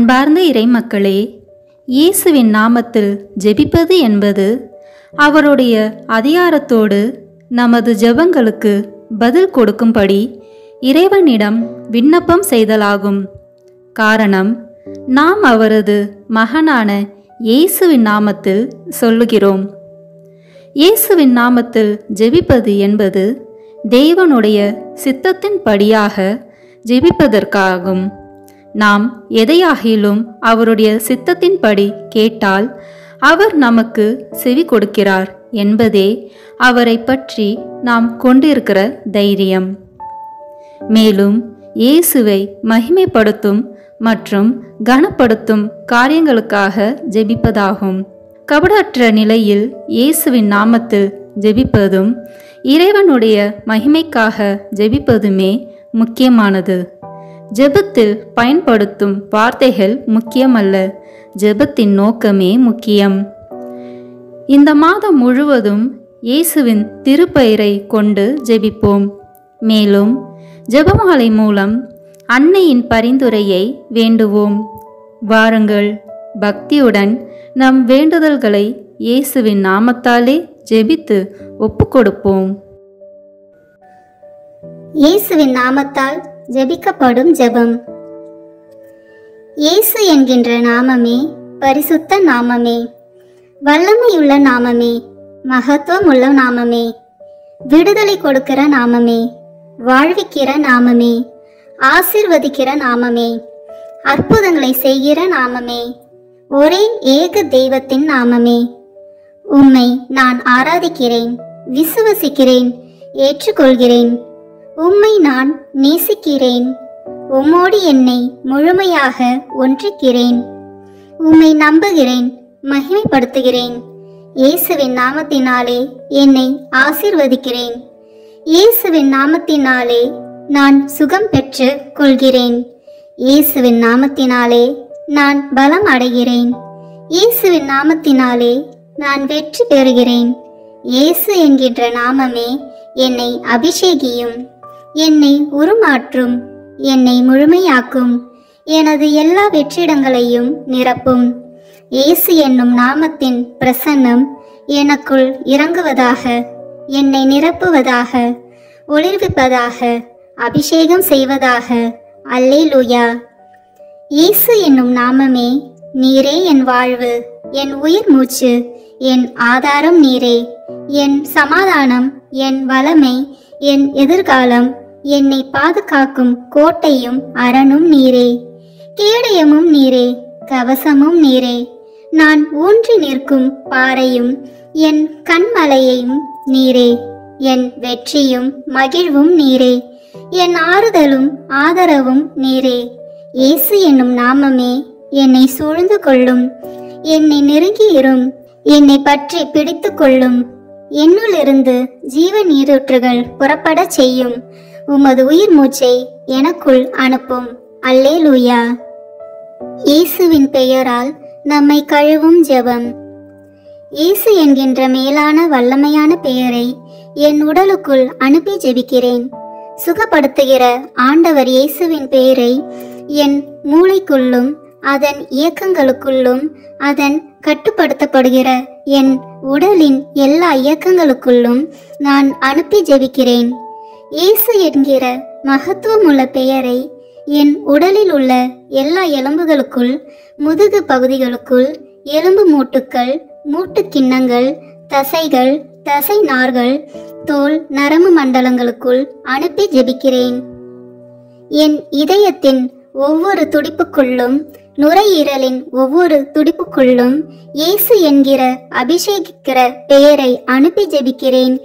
அன்பார்ந்த இறைமக்களே, இயேசுவின் நாமத்தில் ஜெபிப்பது என்பது அவருடைய அதிகாரத்தோடு நமது ஜெபங்களுக்கு பதில் கொடுக்கும்படி இறைவனிடம் விண்ணப்பம் செய்தலாகும். காரணம், நாம் அவரது மகனான இயேசுவின் நாமத்தில் சொல்லுகிறோம். இயேசுவின் நாமத்தில் ஜெபிப்பது என்பது தேவனுடைய சித்தத்தின்படியாக ஜெபிப்பதற்காகும். நாம் எதையாகிலும் அவருடைய சித்தத்தின்படி கேட்டால் அவர் நமக்கு செவி கொடுக்கிறார் என்பதே அவரை பற்றி நாம் கொண்டிருக்கிற தைரியம். மேலும் இயேசுவை மகிமைப்படுத்தும் மற்றும் கனப்படுத்தும் காரியங்களுக்காக ஜெபிப்பதாகும். கபடற்ற நிலையில் இயேசுவின் நாமத்தில் ஜெபிப்பதும் இறைவனுடைய மகிமைக்காக ஜெபிப்பதுமே முக்கியமானது. ஜெபத்தில் பயன்படுத்தும் வார்த்தைகள் முக்கியமல்ல, ஜெபத்தின் நோக்கமே முக்கியம். இந்த மாதம் முழுவதும் இயேசுவின் திருப்பெயரை கொண்டு ஜெபிப்போம். மேலும் ஜெபமாலை மூலம் அன்னையின் பரிந்துரையை வேண்டுவோம். வாருங்கள், பக்தியுடன் நம் வேண்டுதல்களை இயேசுவின் நாமத்தாலே ஜெபித்து ஒப்புக்கொடுப்போம். இயேசுவின் நாமத்தால் ஜெபிக்கப்படும் ஜெபம். இயேசு என்கின்ற நாமமே பரிசுத்த நாமமே, வல்லமையுள்ள நாமமே, மகத்துவமுள்ள நாமமே, விடுதலை கொடுக்கிற நாமமே, வாழ்விக்கிற நாமமே, ஆசீர்வதிக்கிற நாமமே, அற்புதங்களை செய்கிற நாமமே, ஒரே ஏக தெய்வத்தின் நாமமே. உம்மை நான் ஆராதிக்கிறேன், விசுவசிக்கிறேன், ஏற்றுக்கொள்கிறேன். உம்மை நான் நேசிக்கிறேன். உம்மோடு என்னை முழுமையாக ஒன்றிக்கிறேன். உம்மை நம்புகிறேன், மகிமைப்படுத்துகிறேன். இயேசுவின் நாமத்தினாலே என்னை ஆசீர்வதிக்கிறேன். இயேசுவின் நாமத்தினாலே நான் சுகம் பெற்று கொள்கிறேன். இயேசுவின் நாமத்தினாலே நான் பலம் அடைகிறேன். இயேசுவின் நாமத்தினாலே நான் வெற்றி பெறுகிறேன். இயேசு என்கின்ற நாமமே என்னை அபிஷேகியும், என்னை உருமாற்றும், என்னை முழுமையாக்கும், எனது எல்லா வெற்றிடங்களையும் நிரப்பும். இயேசு என்னும் நாமத்தின் பிரசன்னம் எனக்குள் இறங்குவதாக, என்னை நிரப்புவதாக, ஒளிர்விப்பதாக, அபிஷேகம் செய்வதாக. அல்லேலூயா. இயேசு என்னும் நாமமே, நீரே என் வாழ்வு, என் உயிர் மூச்சு, என் ஆதாரம் நீரே, என் சமாதானம், என் வளமை, என் எதிர்காலம், என்னை பாதுகாக்கும் கோட்டையும் அரணும் நீரே, கேடயமும் நீரே, கவசமும் நீரே, நான் ஊன்றி நிற்கும் பாறையும், என் கண்மலையையும் நீரே, என் வெற்றியும் மகிழ்வும் நீரே, என் ஆறுதலும் ஆதரவும் நீரே. இயேசு என்னும் நாமமே என்னை சூழ்ந்து கொள்ளும், என்னை நெருங்கியிரும், என்னை பற்றி பிடித்து கொள்ளும். என்னுள்ளிருந்து ஜீவ நீரூற்றுகள் புறப்படச் செய்யும். உமது உயிர் மூச்சை எனக்குள் அனுப்பும். அல்லேலூயா. இயேசுவின் பெயரால் நம்மை கழுவும் ஜெபம். இயேசு என்கின்ற மேலான வல்லமையான பெயரை என் உடலுக்குள் அனுப்பி ஜெபிக்கிறேன். சுகப்படுத்துகிற ஆண்டவர் இயேசுவின் பெயரை என் மூளைக்குள்ளும் அதன் இயக்கங்களுக்குள்ளும் அதன் கட்டுப்படுத்தப்படுகிற என் உடலின் எல்லா இயக்கங்களுக்குள்ளும் நான் அனுப்பி ஜெபிக்கிறேன். இயேசு என்கிற மகத்துவமுள்ள பெயரை என் உடலில் உள்ள எல்லா எலும்புகளுக்குள், முதுகு பகுதிகளுக்குள், எலும்பு மூட்டுக்கள், மூட்டுக்கிண்ணங்கள், தசைகள், தசை நார்கள், தோல் நரம்பு மண்டலங்களுக்குள் அனுப்பி ஜெபிக்கிறேன். என் இதயத்தின் ஒவ்வொரு துடிப்புக்குள்ளும், நுரையீரலின் ஒவ்வொரு துடிப்புக்குள்ளும் இயேசு என்கிற அபிஷேகிக்கிற பெயரை அனுப்பி ஜெபிக்கிறேன்.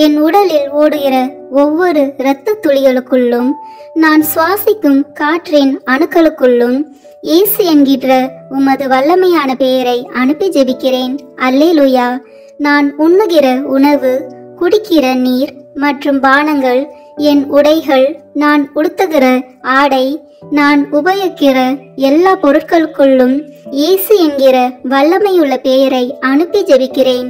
என் உடலில் ஓடுகிற ஒவ்வொரு இரத்த துளிகளுக்குள்ளும், நான் சுவாசிக்கும் காற்றின் அணுக்களுக்குள்ளும் இயேசு என்கிற உமது வல்லமையான பெயரை அனுப்பி ஜெபிக்கிறேன். அல்லேலூயா. நான் உண்ணுகிற உணவு, குடிக்கிற நீர் மற்றும் பானங்கள், என் உடைகள், நான் உடுத்துகிற ஆடை, நான் உபயோகிக்கிற எல்லா பொருட்களுக்குள்ளும் இயேசு என்கிற வல்லமையுள்ள பெயரை அனுப்பி ஜெபிக்கிறேன்.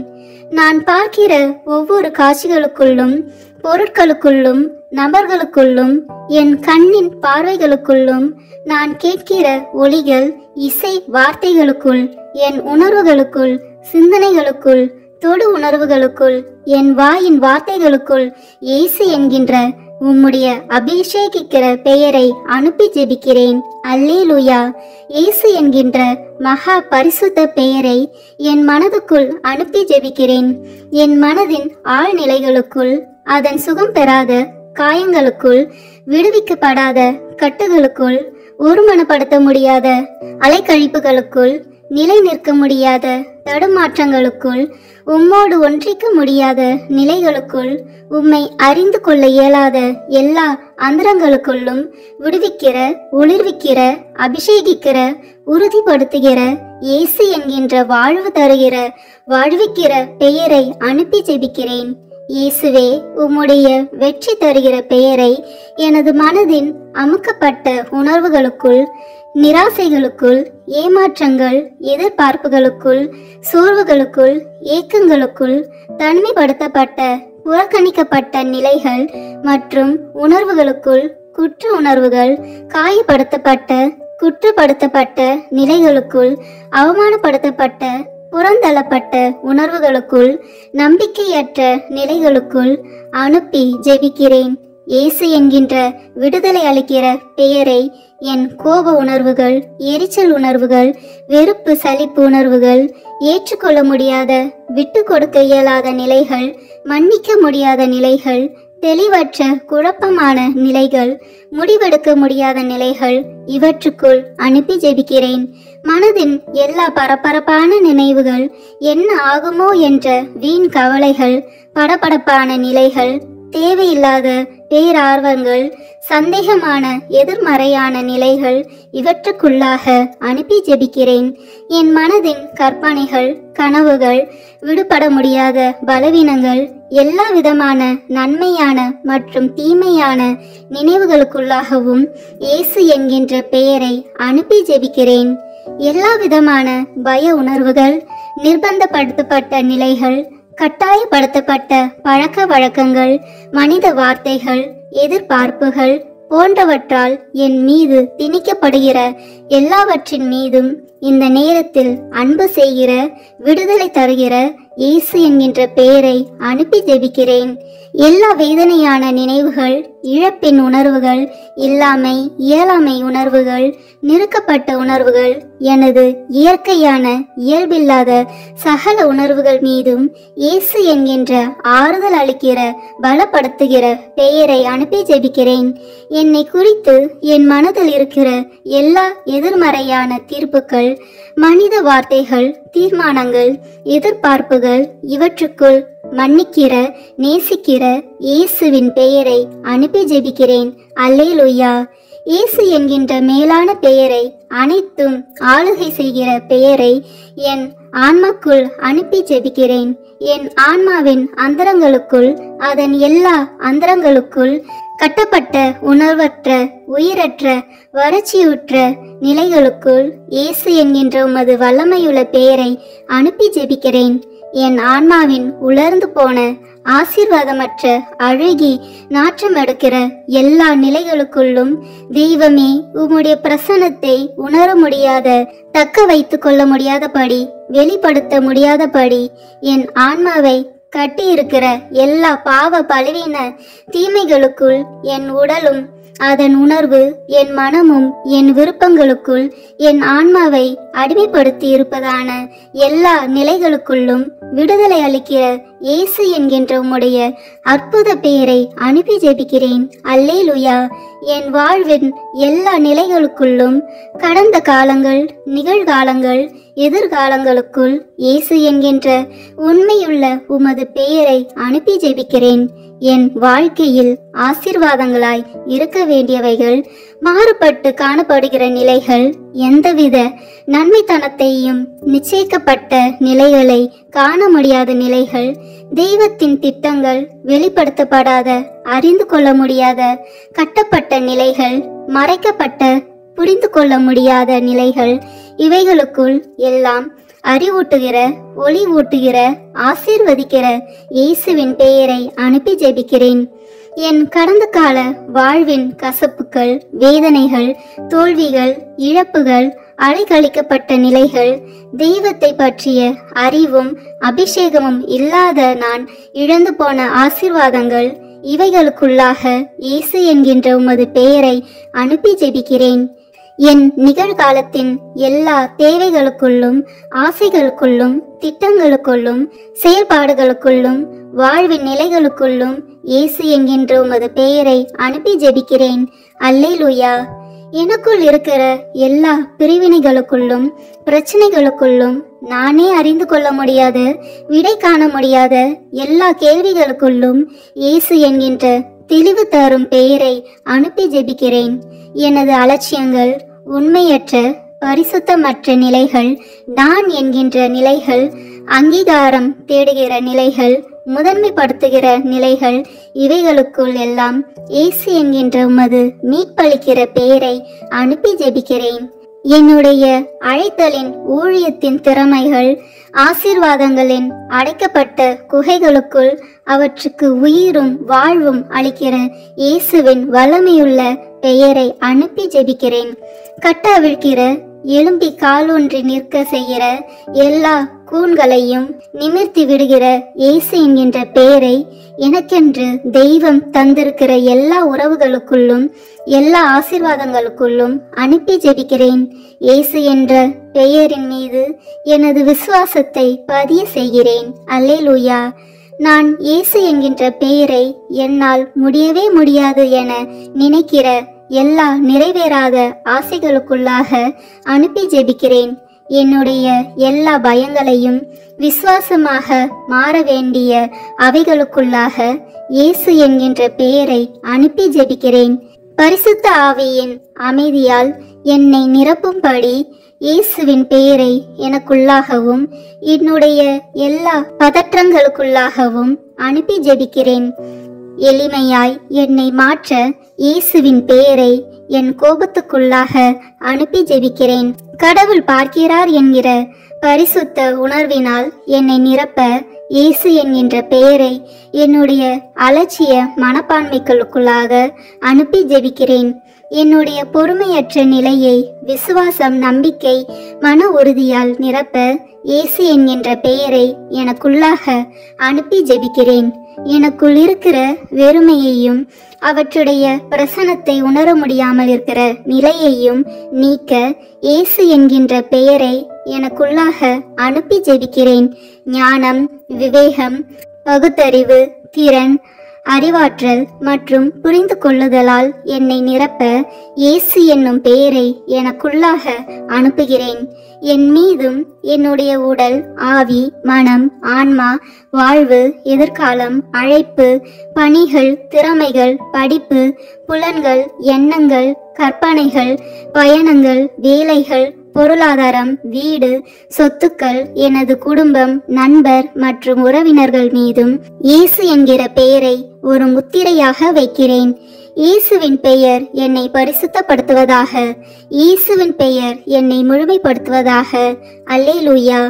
நான் பார்க்கிற ஒவ்வொரு காட்சிகளுக்குள்ளும், பொருட்களுக்குள்ளும் நபர்களுக்குள்ளும் என் கண்ணின் பார்வைகளுக்குள்ளும் நான் கேட்கிற ஒலிகள், இசை வார்த்தைகளுக்குள், என் உணர்வுகளுக்குள், சிந்தனைகளுக்குள், தொடு உணர்வுகளுக்குள், என் வாயின் வார்த்தைகளுக்குள் இயேசு என்கின்ற உம்முடைய அபிஷேகிக்கிற பெயரை அனுப்பி ஜெபிக்கிறேன். அல்லேலூயா. இயேசு என்கின்ற மகா பரிசுத்த பெயரை என் மனதுக்குள் அனுப்பி ஜெபிக்கிறேன். என் மனதின் ஆழ்நிலைகளுக்குள், அதன் சுகம் பெறாத காயங்களுக்குள், விடுவிக்கப்படாத கட்டுகளுக்குள், ஒருமனப்படுத்த முடியாத அலைக்கழிப்புகளுக்குள், நிலை நிற்க முடியாத தடுமாற்றங்களுக்குள், உம்மோடு ஒன்றிக்க முடியாத நிலைகளுக்குள், உம்மை அறிந்து கொள்ள இயலாத எல்லா அந்தரங்களுக்குள்ளும் விடுவிக்கிற, ஒளிர்விக்கிற, அபிஷேகிக்கிற, உறுதிப்படுத்துகிற இயேசு என்கின்ற வாழ்வு தருகிற, வாழ்விக்கிற பெயரை அனுப்பி ஜெபிக்கிறேன். இயேசுவே, உம்முடைய வெற்றி தருகிற பெயரை எனது மனதின் அமுக்கப்பட்ட உணர்வுகளுக்குள், நிராசைகளுக்குள், ஏமாற்றங்கள், எதிர்பார்ப்புகளுக்குள், சோர்வுகளுக்குள், ஏக்கங்களுக்குள், தனிமைப்படுத்தப்பட்ட, புறக்கணிக்கப்பட்ட நிலைகள் மற்றும் உணர்வுகளுக்குள், குற்ற உணர்வுகள், காயப்படுத்தப்பட்ட, குற்றப்படுத்தப்பட்ட நிலைகளுக்குள், அவமானப்படுத்தப்பட்ட, புறந்தள்ளப்பட்ட உணர்வுகளுக்குள், நம்பிக்கையற்ற நிலைகளுக்குள் அனுப்பி ஜெபிக்கிறேன். இயேசு என்கின்ற விடுதலை அளிக்கிற பெயரை என் கோப உணர்வுகள், எரிச்சல் உணர்வுகள், வெறுப்பு சலிப்பு உணர்வுகள், ஏற்றுக்கொள்ள முடியாத, விட்டு கொடுக்க இயலாத நிலைகள், மன்னிக்க முடியாத நிலைகள், தெளிவற்ற குழப்பமான நிலைகள், முடிவெடுக்க முடியாத நிலைகள், இவற்றுக்குள் அனுப்பி ஜெபிக்கிறேன். மனதின் எல்லா பரபரப்பான நினைவுகள், என்ன ஆகுமோ என்ற வீண் கவலைகள், படபடப்பான நிலைகள், தேவையில்லாத பேரார்வங்கள், சந்தேகமான எதிர்மறையான நிலைகள், இவற்றுக்குள்ளாக அனுப்பி ஜெபிக்கிறேன். என் மனதின் கற்பனைகள், கனவுகள், விடுபட முடியாத பலவீனங்கள், எல்லா விதமான நன்மையான மற்றும் தீமையான நினைவுகளுக்குள்ளாகவும் இயேசு என்கின்ற பெயரை அனுப்பி ஜெபிக்கிறேன். எல்லா விதமான பய உணர்வுகள், நிர்பந்தப்படுத்தப்பட்ட நிலைகள், கட்டாயப்படுத்தப்பட்ட பழக்க வழக்கங்கள், மனித வார்த்தைகள், எதிர்பார்ப்புகள் போன்றவற்றால் என் மீது திணிக்கப்படுகிற எல்லாவற்றின் மீதும் இந்த நேரத்தில் அன்பு செய்கிற, விடுதலை தருகிற இயேசு என்கின்ற பெயரை அனுப்பி ஜெபிக்கிறேன். எல்லா வேதனையான நினைவுகள், இழப்பின் உணர்வுகள், இல்லாமை இயலாமை உணர்வுகள், நிறுக்கப்பட்ட உணர்வுகள், எனது இயற்கையான இயல்பில்லாத சகல உணர்வுகள் மீதும் இயேசு என்கின்ற ஆறுதல் அளிக்கிற, பலப்படுத்துகிற பெயரை அனுப்பி ஜெபிக்கிறேன். என்னை குறித்து என் மனதில் இருக்கிற எல்லா எதிர்மறையான தீர்ப்புகள், மனித வார்த்தைகள், தீர்மானங்கள், எதிர்பார்ப்புகள், இவற்றுக்குள் மன்னிக்கிற, நேசிக்கிற இயேசுவின் பெயரை அனுப்பி ஜெபிக்கிறேன். அல்லேலூயா. இயேசு என்கின்ற மேலான பெயரை, அனைத்தும் ஆளுகை செய்கிற பெயரை என் ஆன்மாக்குள் அனுப்பி ஜெபிக்கிறேன். என் ஆன்மாவின் அந்தரங்களுக்குள், அதன் எல்லா அந்தரங்களுக்குள் கட்டப்பட்ட, உணர்வற்ற, உயிரற்ற, வறட்சியுற்ற நிலைகளுக்குள் இயேசு என்கின்ற உமது வல்லமையுள்ள பெயரை அனுப்பி ஜெபிக்கிறேன். என் ஆன்மாவின் உலர்ந்து போன, ஆசீர்வாதமற்ற, அழுகி நாற்றம் எடுக்கிற எல்லா நிலைகளுக்குள்ளும் தெய்வமே, உம்முடைய பிரசன்னத்தை உணர முடியாத, தக்க வைத்து கொள்ள முடியாதபடி, வெளிப்படுத்த முடியாதபடி என் ஆன்மாவை கட்டியிருக்கிற எல்லா பாவ பலவீன தீமைகளுக்குள் என் உடலும், அதன் உணர்வு, என் மனமும், என் விருப்பங்களுக்குள் என் ஆன்மாவை அடிமைப்படுத்தி இருப்பதான எல்லா நிலைகளுக்குள்ளும் விடுதலை அளிக்கிற இயேசு என்கின்ற உம்முடைய அற்புத பெயரை அனுப்பி ஜெபிக்கிறேன். அல்லேலூயா. என் வாழ்வின் எல்லா நிலைகளுக்குள்ளும், கடந்த காலங்கள், நிகழ்காலங்கள், எதிர்காலங்களுக்குள் இயேசு என்கின்ற உண்மையுள்ள உமது பெயரை அனுப்பி ஜெபிக்கிறேன். என் வாழ்க்கையில் ஆசீர்வாதங்களாய் இருக்க வேண்டியவைகள், மாறுபட்டு காணப்படுகிற நிலைகள், எந்தவித நன்மைத்தனத்தையும் நிச்சயிக்கப்பட்ட நிலைகளை காண முடியாத நிலைகள், தெய்வத்தின் திட்டங்கள் வெளிப்படுத்தப்படாத, அறிந்து கொள்ள முடியாத கட்டப்பட்ட நிலைகள், மறைக்கப்பட்ட, புரிந்து கொள்ள முடியாத நிலைகள், இவைகளுக்குள் எல்லாம் அறிவூட்டுகிற, ஒளி ஊட்டுகிற, ஆசீர்வதிக்கிற இயேசுவின் பெயரை அனுப்பி ஜெபிக்கிறேன். என் கடந்த கால வாழ்வின் கசப்புகள், வேதனைகள், தோல்விகள், இழப்புகள், அலைக்கழிக்கப்பட்ட நிலைகள், தெய்வத்தை பற்றிய அறிவும் அபிஷேகமும் இல்லாத நான் இழந்து போன ஆசீர்வாதங்கள், இவைகளுக்குள்ளாக இயேசு என்கின்ற உமது பெயரை அனுப்பி ஜெபிக்கிறேன். என் நிகழ்காலத்தின் எல்லா தேவைகளுக்குள்ளும், ஆசைகளுக்குள்ளும், திட்டங்களுக்குள்ளும், செயல்பாடுகளுக்குள்ளும், வாழ்வின் நிலைகளுக்குள்ளும் இயேசு என்கின்ற உமது பெயரை அனுப்பி ஜெபிக்கிறேன். அல்லேலூயா. எனக்குள் இருக்கிற எல்லா பிரிவினைகளுக்குள்ளும், பிரச்சனைகளுக்குள்ளும், நானே அறிந்து கொள்ள முடியாத, விடை காண முடியாத எல்லா கேள்விகளுக்குள்ளும் இயேசு என்கின்ற தெளிவு தரும் பெயரை அனுப்பி ஜெபிக்கிறேன். எனது அலட்சியங்கள், உண்மையற்ற பரிசுத்தமற்ற நிலைகள், நான் என்கின்ற நிலைகள், அங்கீகாரம் தேடுகிற நிலைகள், முதன்மைப்படுத்துகிற நிலைகள், இவைகளுக்குள் எல்லாம் இயேசு என்கின்ற உமது மீட்பளிக்கிற பெயரை அனுப்பி ஜெபிக்கிறேன். என்னுடைய அழைத்தலின் ஊழியத்தின் திறமைகள், ஆசீர்வாதங்களின் அடைக்கப்பட்ட குகைகளுக்குள் அவற்றுக்கு உயிரும் வாழ்வும் அளிக்கிற இயேசுவின் வல்லமையுள்ள பெயரை அனுப்பி ஜெபிக்கிறேன். கட்டவிழ்கிற, எழும்பி காலூன்றி நிற்க செய்கிற எல்லா கூண்களையும் நிமிர்த்தி விடுகிற இயேசு என்கின்ற பெயரை எனக்கென்று தெய்வம் தந்திருக்கிற எல்லா உறவுகளுக்குள்ளும், எல்லா ஆசீர்வாதங்களுக்குள்ளும் அனுப்பி ஜெபிக்கிறேன். இயேசு என்ற பெயரின் மீது எனது விசுவாசத்தை பதிய செய்கிறேன். அல்லேலூயா. நான் இயேசு என்கின்ற பெயரை என்னால் முடியவே முடியாது என நினைக்கிற எல்லா நிறைவேறாத ஆசைகளுக்குள்ளாக அனுப்பி ஜெபிக்கிறேன். என்னுடைய எல்லா பயங்களையும் விசுவாசமாக மாற வேண்டிய அவைகளுக்குள்ளாக இயேசு என்கின்ற பெயரை அனுப்பி ஜெபிக்கிறேன். பரிசுத்த ஆவியின் அமைதியால் என்னை நிரப்பும்படி இயேசுவின் பெயரை எனக்குள்ளாகவும் என்னுடைய எல்லா பதற்றங்களுக்குள்ளாகவும் அனுப்பி ஜெபிக்கிறேன். எளிமையாய் என்னை மாற்ற இயேசுவின் பெயரை என் கோபத்துக்குள்ளாக அனுப்பி ஜெபிக்கிறேன். கடவுள் பார்க்கிறார் என்கிற பரிசுத்த உணர்வினால் என்னை நிரப்ப இயேசு என்கின்ற பெயரை என்னுடைய அலட்சிய மனப்பான்மைகளுக்குள்ளாக அனுப்பி ஜெபிக்கிறேன். என்னுடைய பொறுமையற்ற நிலையை விசுவாசம், நம்பிக்கை, மன உறுதியால் நிரப்ப இயேசு என்கின்ற பெயரை எனக்குள்ளாக அனுப்பி ஜெபிக்கிறேன். எனக்குள் இருக்கிற வெறுமையையும் அவற்றுடைய பிரசனத்தை உணர முடியாமல் இருக்கிற நிலையையும் நீக்க இயேசு என்கின்ற பெயரை எனக்குள்ளாக அனுப்பி ஜெபிக்கிறேன். ஞானம், விவேகம், பகுத்தறிவு, திறன், அறிவாற்றல் மற்றும் புரிந்து கொள்ளுதலால் என்னை நிரப்ப இயேசு என்னும் பெயரை எனக்குள்ளாக அனுப்புகிறேன். என் மீதும் என்னுடைய உடல், ஆவி, மனம், ஆன்மா, வாழ்வு, எதிர்காலம், அழைப்பு, பணிகள், திறமைகள், படிப்பு, புலன்கள், எண்ணங்கள், கற்பனைகள், பயணங்கள், வேலைகள், பொருளாதாரம், வீடு, சொத்துக்கள், எனது குடும்பம், நண்பர் மற்றும் உறவினர்கள் மீதும் இயேசு என்கிற பெயரை ஒரு முத்திரையாக வைக்கிறேன். இயேசுவின் பெயர் என்னை பரிசுத்தப்படுத்துவதாக. இயேசுவின் பெயர் என்னை முழுமைப்படுத்துவதாக. அல்லேலூயா.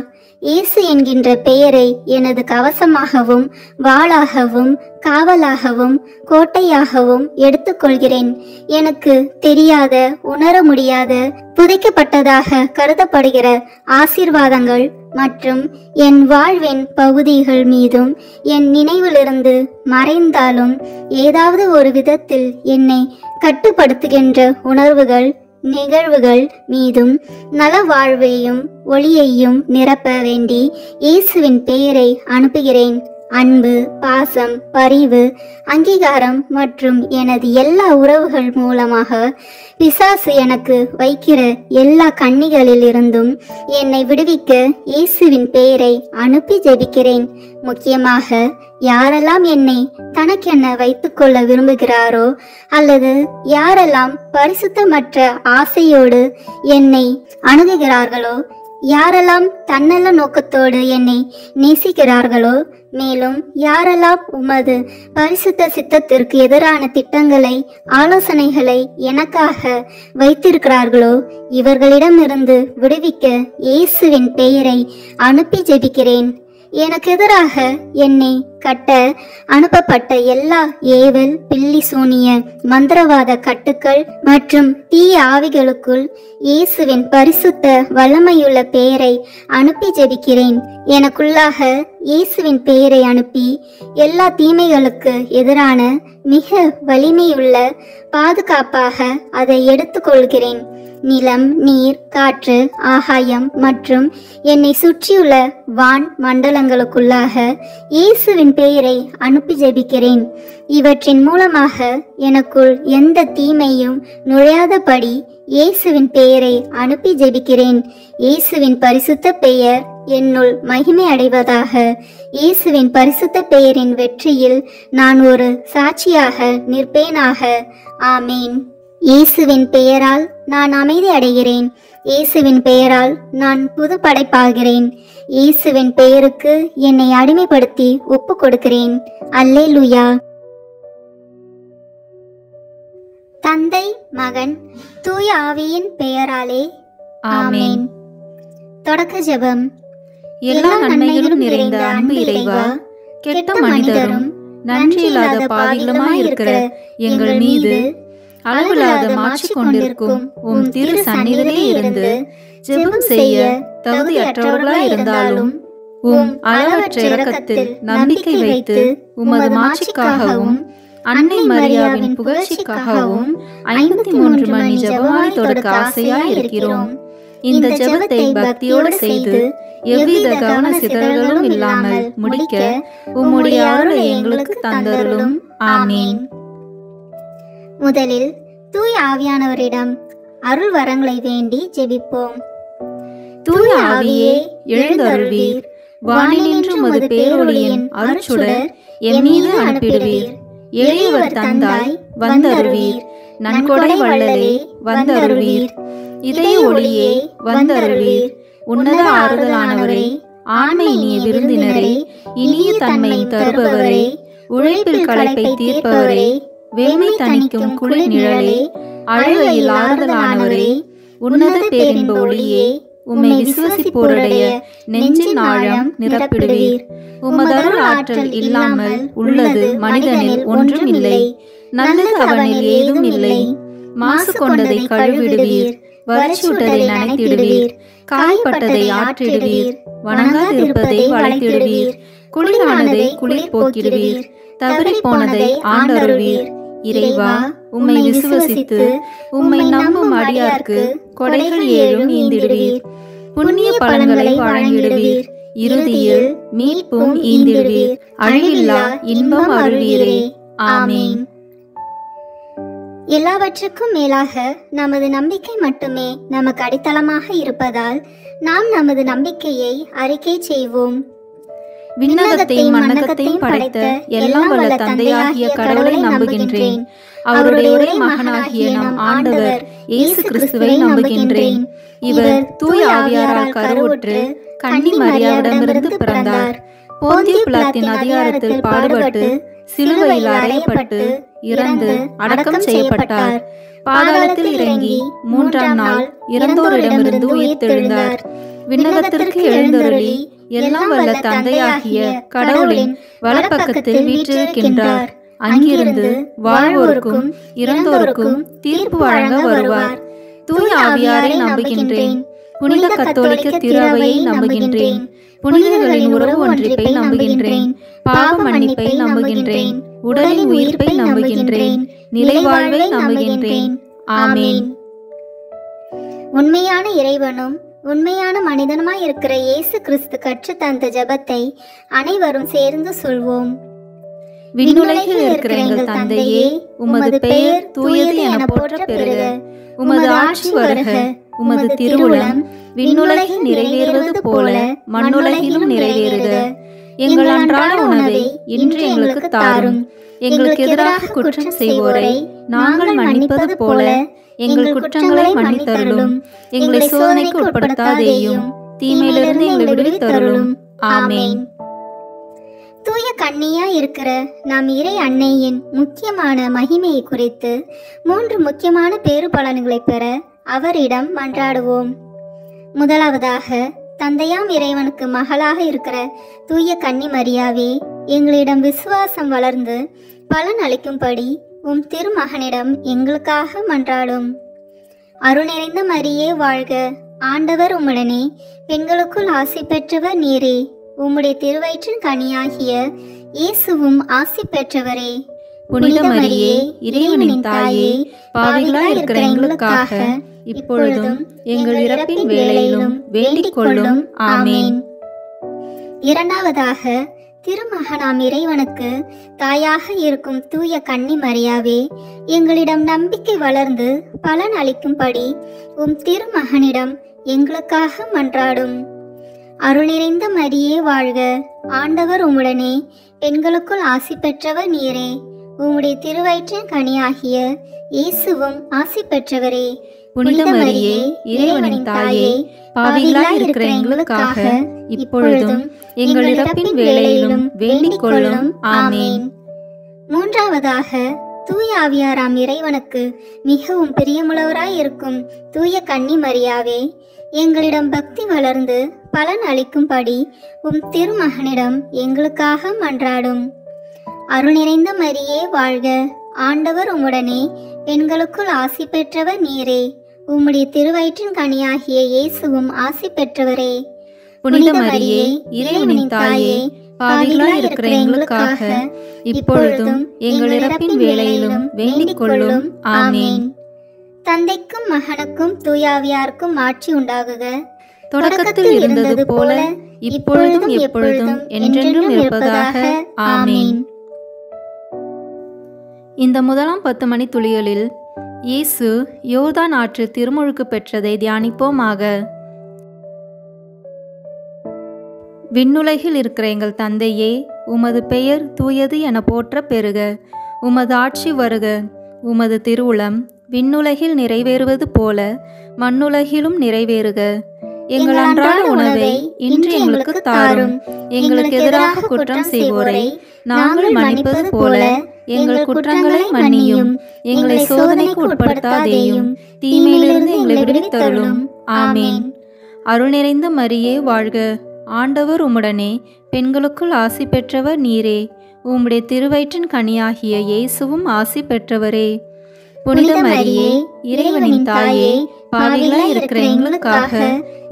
இயேசு என்கின்ற பெயரை எனது கவசமாகவும், வாளாகவும், காவலாகவும், கோட்டையாகவும் எடுத்துக்கொள்கிறேன். எனக்கு தெரியாத, உணர முடியாத, புதைக்கப்பட்டதாக கருதப்படுகிற ஆசீர்வாதங்கள் மற்றும் என் வாழ்வின் பகுதிகள் மீதும் என் நினைவிலிருந்து மறைந்தாலும் ஏதாவது ஒரு விதத்தில் என்னை கட்டுப்படுத்துகின்ற உணர்வுகள், நிகழ்வுகள் மீதும் நல வாழ்வையும் ஒளியையும் நிரப்ப வேண்டி இயேசுவின் பெயரை அனுப்புகிறேன். அன்பு, பாசம், பரிவு, அங்கீகாரம் மற்றும் எனது எல்லா உறவுகள் மூலமாக பிசாசு எனக்கு வைக்கிற எல்லா கண்ணிகளில் இருந்தும் என்னை விடுவிக்க இயேசுவின் பெயரை அனுப்பி ஜெபிக்கிறேன். முக்கியமாக யாரெல்லாம் என்னை தனக்கென வைத்துக்கொள்ள விரும்புகிறாரோ அல்லது யாரெல்லாம் பரிசுத்தமற்ற ஆசையோடு என்னை அணுகுகிறார்களோ, யாரெல்லாம் தன்னல நோக்கத்தோடு என்னை நேசிக்கிறார்களோ, மேலும் யாரெல்லாம் உமது பரிசுத்த சித்தத்திற்கு எதிரான திட்டங்களை, ஆலோசனைகளை எனக்காக வைத்திருக்கிறார்களோ, இவர்களிடமிருந்து விடுவிக்க இயேசுவின் பெயரை அனுப்பி ஜெபிக்கிறேன். எனக்கு எதிராக என்னை கட்ட அனுப்பப்பட்ட எல்லா ஏவல், பில்லி சூனிய, மந்திரவாத கட்டுக்கள் மற்றும் தீய ஆவிகளுக்குள் இயேசுவின் பரிசுத்த வல்லமையுள்ள பெயரை அனுப்பி ஜெபிக்கிறேன். எனக்குள்ளாக இயேசுவின் பெயரை அனுப்பி எல்லா தீமைகளுக்கு எதிரான மிக வலிமையுள்ள பாதுகாப்பாக அதை எடுத்துக்கொள்கிறேன். நிலம், நீர், காற்று, ஆகாயம் மற்றும் என்னை சுற்றியுள்ள வான் மண்டலங்களுக்குள்ளாக இயேசுவின் பெயரை அனுப்பி ஜெபிக்கிறேன். இவற்றின் மூலமாக எனக்குள் எந்த தீமையும் நுழையாதபடி இயேசுவின் பெயரை அனுப்பி ஜெபிக்கிறேன். இயேசுவின் பரிசுத்த பெயர் என்னுள் மகிமை அடைவதாக. இயேசுவின் பரிசுத்த பெயரின் வெற்றியில் நான் ஒரு சாட்சியாக நிற்பேனாக. ஆமேன். இயேசுவின் பெயரால் நான் அமைதி அடைகிறேன். இயேசுவின் பெயரால் நான் புது படைப்பாகிறேன். இயேசுவின் பெயருக்கு என்னை அடிமைப்படுத்தி ஒப்பு கொடுக்கிறேன். அல்லேலூயா. தந்தை, மகன், தூய ஆவியின் பெயராலே ஆமேன். தொடக்க ஜெபம். எல்லா நன்மைகளும் நிறைந்த அன்பு இறைவா, கெட்ட மனிதரும் நன்றியில்லாத பாவிகளுமாயிருக்கிற எங்கள் மீது அளவில்லாத மாற்றி கொண்டிருக்கும் உம் திரு சந்நிதியிலே இருந்து ஜெபம் செய்ய தகுதியற்றவர்களாய் இருந்தாலும் உம் அளவற்ற இரக்கத்தில் நம்பிக்கை வைத்து உமது மாட்சிக்காகவும் அன்னை மரியாவின் புகழ்ச்சிக்காகவும் 53 மணி ஜெபமாய் தொடக்க ஆசையாய் இருக்கிறோம். இந்த ஜெபத்தை பக்தியோடு செய்து எவ்வித கவன சிதறல்களும் இல்லாமல் முடிக்க உம்முடைய அருளை எங்களுக்கு தந்தருளும். ஆமீன். முதலில் தூய ஆவியானவரிடம் அருள் வரங்களை வேண்டி ஜெபிப்போம். தூய ஆவியே, எழுந்தருள்வீர். வானினின்று உமது பேரொளியின் அருட்சுடர் எம்மீது அனுப்பிடுவீர். எளியவர் தந்தாய் வந்தருள்வீர். நன்கொடை வள்ளலே வந்தருள்வீர். இதய ஒளியே வந்தருள்வீர். உன்னத ஆறுதலானவரே, ஆண்மை இனிய விருந்தினரே, இனிய தன்மை தருபவரே, உழைப்பில் களைப்பை தீர்ப்பவரே, வேமை தணிக்கும் குளிர் நிழலே, அழுகையில் ஆறுதலானவரே, உன்னத பேரின்ப ஒளியே, உம்மை விசுவசிப்போருடைய நெஞ்சின் ஆழம் நிரப்பிடுவீர். உமதருள் ஆற்றல் இல்லாமல் உள்ளது மனிதனில் ஒன்றும் இல்லை. நல்லது அவனில் ஏதும் இல்லை. மாசு கொண்டதை கழுவிடுவீர். வறட்சியுட்டதை நனைத்திடுவீர். காய்பட்டதை ஆற்றிடுவீர். வணங்காதிருப்பதை வளைத்திடுவீர். குளிரானதை குளிர் போக்கிடுவீர். தவறி போனதை ஆண்டருள்வீர். இறைவா, உம்மை விசுவசித்து உம்மை நம்பும் அடியார்க்கு கொடைகள் ஏழும் ஈந்திடுவீர். புண்ணிய பலன்களை வழங்கிடுவீர். இறுதியில் மீட்பும் ஈந்திடுவீர். அழிவில்லா இன்பம் அருள்வீரே. ஆமீன். எல்லாவற்றுக்கும் மேலாக நமது நம்பிக்கை மட்டுமே நமக்கு அடித்தளமாக இருப்பதால் நாம் நமது நம்பிக்கையை அறிக்கை செய்வோம். விண்ணகத்தையும் மண்ணகத்தையும் படைத்த எல்லாம் வல்ல தந்தையாகிய கடவுளை நம்புகின்றேன். அவருடைய ஒரே மகனாகிய நம் ஆண்டவர் இயேசு கிறிஸ்துவை நம்புகின்றேன். இவர் தூய ஆவியாரால் கருவுற்று கன்னி மரியாவிடமிருந்து பிறந்தார். போந்திய பிலாத்தின் அதிகாரத்தில் பாடுபட்டு சிலுவையில் அறையப்பட்டு இறந்து அடக்கம் செய்யப்பட்டார். பாதாளத்தில் இறங்கி 3ஆம் நாள் இறந்தோரிடமிருந்து உயிர்த்தெழுந்தார். விண்ணகத்திற்கு எழுந்தருளி எல்லாம் வல்ல தந்தையாகிய கடவுளின் வலப்பக்கத்தில் வீற்றிருக்கின்றார். அங்கிருந்து வாழ்வோருக்கும் இறந்தோருக்கும் தீர்ப்பு வழங்க வருவார். தூய ஆவியாரை நம்புகின்றேன். புனித கத்தோலிக்க திருவையை நம்புகின்றேன். புனிதர்களின் உறவு ஒன்றிப்பை நம்புகின்றேன். பாவ மன்னிப்பை நம்புகின்றேன். உடலின் உயிர்ப்பை நம்புகின்றேன். நிலைவாழ்வை நம்புகின்றேன். ஆமீன். உண்மையான இறைவனும் உண்மையான மனிதனுமாய் இருக்கிற இயேசு கிறிஸ்து கற்று தந்த ஜெபத்தை அனைவரும் சேர்ந்து சொல்வோம். விண்ணுலகில் இருக்கிற எங்கள் தந்தையே, உமது பெயர் தூயது என போற்ற பெறுக. உமது ஆட்சி வருக. உமது திருவுளம் விண்ணுலகில் நிறைவேறுவது போல மண்ணுலகிலும் நிறைவேறுக. எங்கள் அன்றாட உணவை இன்று எங்களுக்கு தாரும். எங்களுக்கு எதிராக குற்றம் செய்வோரை நாங்கள் மன்னிப்பது போல எங்கள் குற்றங்களை மன்னித்தருளும். எங்களை சோதனைக்கு உட்படுத்தாதேயும், தீமையிலிருந்து எங்களை விடுவித்தருளும். ஆமேன். தூய கன்னியா இருக்கிற நம் இறை அன்னையின் முக்கியமான மகிமையை குறித்து 3 முக்கியமான பேறு பலன்களை பெற அவரிடம் மன்றாடுவோம். முதலாவதாக, தந்தையாம் இறைவனுக்கு மகளாக இருக்கிற தூய கன்னி மரியாவே, எங்களிடம் விசுவாசம் வளர்ந்து பலன் அளிக்கும்படி உம் திருமகனிடம் எங்களுக்காக மன்றாடும். அருள் நிறைந்த மரியே வாழ்க, ஆண்டவர் உம்முடனே, பெண்களுக்குள் ஆசி பெற்றவர் நீரே. உம்முடைய திருவயிற்றின் கனியாகிய இயேசுவும் ஆசி பெற்றவரே. புனித மரியே, இறைவனின் தாயே, பாவிகளாய் இருக்கிற எங்களுக்காக இப்பொழுதும் எங்கள் இறப்பின் வேளையிலும் வேண்டிக் கொள்ளும். ஆமேன். இரண்டாவதாக, திருமகனாம் இறைவனுக்கு தாயாக இருக்கும் தூய கன்னி மரியாவே, எங்களிடம் நம்பிக்கை வளர்ந்து பலன் அளிக்கும்படி உம் திருமகனிடம் எங்களுக்காக மன்றாடும். அருள் நிறைந்த மரியே வாழ்க, ஆண்டவர் உம்முடனே, பெண்களுக்குள் ஆசி பெற்றவர் நீரே. உம்முடைய திருவயிற்றின் கனியாகிய இயேசுவும் ஆசி பெற்றவரே. புனித மரியே, இறைவனின் தாயே, பாவிகளாய் இருக்கிற எங்களுக்காக இப்பொழுதும் எங்கள் இறப்பின் வேளையிலும் வேண்டிக் கொள்ளும். ஆமேன். மூன்றாவதாக, தூய ஆவியாராம் இறைவனுக்கு மிகவும் பிரியமுள்ளவராய் இருக்கும் தூய கன்னி மரியாவே, எங்களிடம் பக்தி வளர்ந்து பலன் அளிக்கும்படி உம் திருமகனிடம் எங்களுக்காக மன்றாடும். அருள் நிறைந்த மரியே வாழ்க, ஆண்டவர் உம்முடனே, பெண்களுக்குள் ஆசி பெற்றவர் நீரே. உம்முடைய திருவயிற்றின் கனியாகிய இயேசுவும் ஆசி பெற்றவரே. புனித மரியே, இறைவனின் தாயே, பாவிகளாய் இருக்கிற எங்களுக்காக இப்பொழுதும் எங்கள் இறப்பின் வேளையிலும் வேண்டிக் கொள்ளும். ஆமேன். தந்தைக்கும் மகனுக்கும் தூயாவியாருக்கும் ஆட்சி உண்டாகுக. தொடக்கத்தில் இருந்தது போல இப்பொழுதும் எப்பொழுதும் என்றென்றும் இருப்பதாக. ஆமேன். இந்த முதலாம் 10 மணி துளிகளில் இயேசு யோர்தான் ஆற்று திருமுழுக்கு பெற்றதை தியானிப்போமாக. விண்ணுலகில் இருக்கிற எங்கள் தந்தையே, உமது பெயர் தூயது என போற்ற பெறுக. உமது ஆட்சி வருக. உமது திருவுளம் விண்ணுலகில் நிறைவேறுவது போல மண்ணுலகிலும் நிறைவேறுக. எங்கள் அன்றாட உணவை இன்று எங்களுக்கு தாரும். எங்களுக்கு எதிராக குற்றம் செய்வோரை நாங்கள் மன்னிப்பது போல எங்கள் குற்றங்களை மன்னியும். எங்களை சோதனைக்கு உட்படுத்தாதேயும், தீமையிலிருந்து எங்களை விடுவித்தருளும். ஆமேன். அருள் நிறைந்த மரியே வாழ்க, ஆண்டவர் உம்முடனே, பெண்களுக்குள் ஆசி பெற்றவர் நீரே. உம்முடைய திருவயிற்றின் கனியாகிய இயேசுவும் ஆசி பெற்றவரே. புனித மரியே, இறைவனின் தாயே, பாவிகளாய் இருக்கிற எங்களுக்காக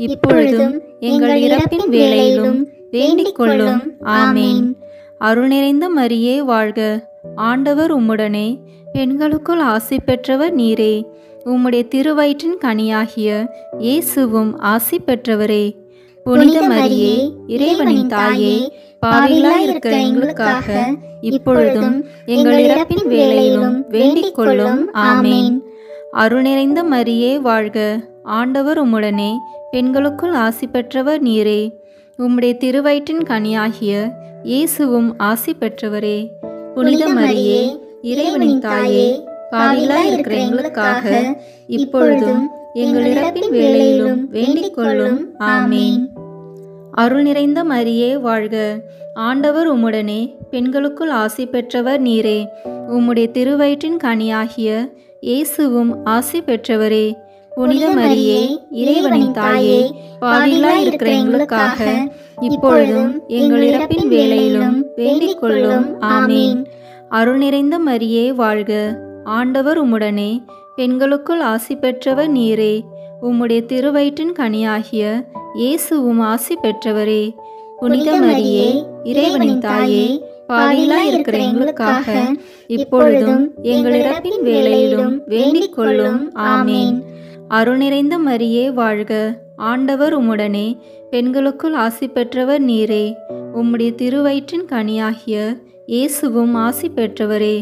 இப்பொழுதும் எங்கள் இறப்பின் வேளையிலும் வேண்டிக் கொள்ளும். ஆமேன். அருள் நிறைந்த மரியே வாழ்க, ஆண்டவர் உம்முடனே, பெண்களுக்குள் ஆசி பெற்றவர் நீரே. உம்முடைய திருவயிற்றின் கனியாகிய இயேசுவும் ஆசி பெற்றவரே. புனித மரியே, இறைவனின் தாயே, பாவிகளாய் இருக்கிற எங்களுக்காக இப்பொழுதும் எங்கள் இறப்பின் வேளையிலும் வேண்டிக் கொள்ளும். ஆமேன். அருள் நிறைந்த மரியே வாழ்க, ஆண்டவர் உம்முடனே, பெண்களுக்குள் ஆசி பெற்றவர் நீரே. உம்முடைய திருவயிற்றின் கனியாகிய இயேசுவும் ஆசி பெற்றவரே. புனித மரியே, இறைவனின் தாயே, பாவிகளாய் இருக்கிற எங்களுக்காக இப்பொழுதும் எங்கள் இறப்பின் வேளையிலும் வேண்டிக் கொள்ளும். ஆமேன். அருள் நிறைந்த மரியே வாழ்க, ஆண்டவர் உம்முடனே, பெண்களுக்குள் ஆசி பெற்றவர் நீரே. உம்முடைய திருவயிற்றின் கனியாகிய இயேசுவும் ஆசி பெற்றவரே. புனித மரியே, இறைவனின் தாயே, பாவிகளாய் இருக்கிற எங்களுக்காக இப்பொழுதும் எங்கள் இறப்பின் வேளையிலும் வேண்டிக் கொள்ளும். ஆமேன். அருள் நிறைந்த மரியே வாழ்க, ஆண்டவர் உம்முடனே, பெண்களுக்குள் ஆசி பெற்றவர் நீரே. உம்முடைய திருவயிற்றின் கனியாகிய இயேசுவும் ஆசி பெற்றவரே. புனித மரியே, இறைவனின் தாயே, பாவிகளாய் இருக்கிற எங்களுக்காக இப்பொழுதும் எங்கள் இறப்பின் வேளையிலும் வேண்டிக் கொள்ளும். ஆமேன். அருள் நிறைந்த மரியே வாழ்க, ஆண்டவர் உம்முடனே, பெண்களுக்குள் ஆசி பெற்றவர் நீரே. உம்முடைய திருவயிற்றின் கனியாகிய இயேசுவும் ஆசி பெற்றவரே.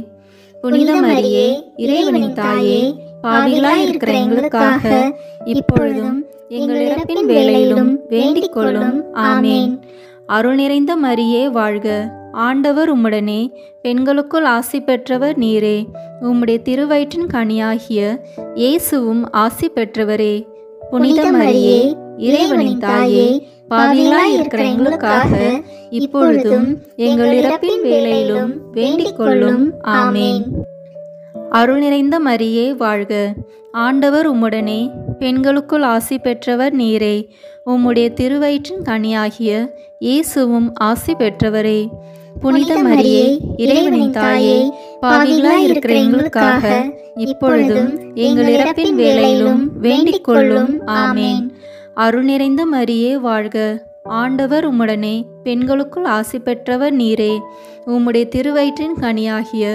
புனித மரியே, இறைவனின் தாயே, பாவிகளாய் இருக்கிற எங்களுக்காக இப்பொழுதும் எங்கள் இறப்பின் வேளையிலும் வேண்டிக் கொள்ளும். ஆமேன். அருள் நிறைந்த மரியே வாழ்க, ஆண்டவர் உம்முடனே, பெண்களுக்குள் ஆசி பெற்றவர் நீரே. உம்முடைய திருவயிற்றின் கனியாகிய இயேசுவும் ஆசி பெற்றவரே. புனித மரியே, இறைவனின் தாயே, பாவிகளாய் இருக்கிற எங்களுக்காக இப்பொழுதும் எங்கள் இறப்பின் வேளையிலும் வேண்டிக் கொள்ளும். ஆமேன். அருள் நிறைந்த மரியே வாழ்க. ஆண்டவர் உம்முடனே, பெண்களுக்குள் ஆசி பெற்றவர் நீரே. உம்முடைய திருவயிற்றின் கனியாகிய இயேசுவும் ஆசி பெற்றவரே. புனித மரியே, இறைவனின் தாயே, பாவிகளாய் இருக்கிற எங்களுக்காக இப்பொழுதும் எங்கள் இறப்பின் வேளையிலும் வேண்டிக் கொள்ளும். ஆமேன். அருள் நிறைந்த மரியே வாழ்க. ஆண்டவர் உம்முடனே, பெண்களுக்குள் ஆசி பெற்றவர் நீரே. உம்முடைய திருவயிற்றின் கனியாகிய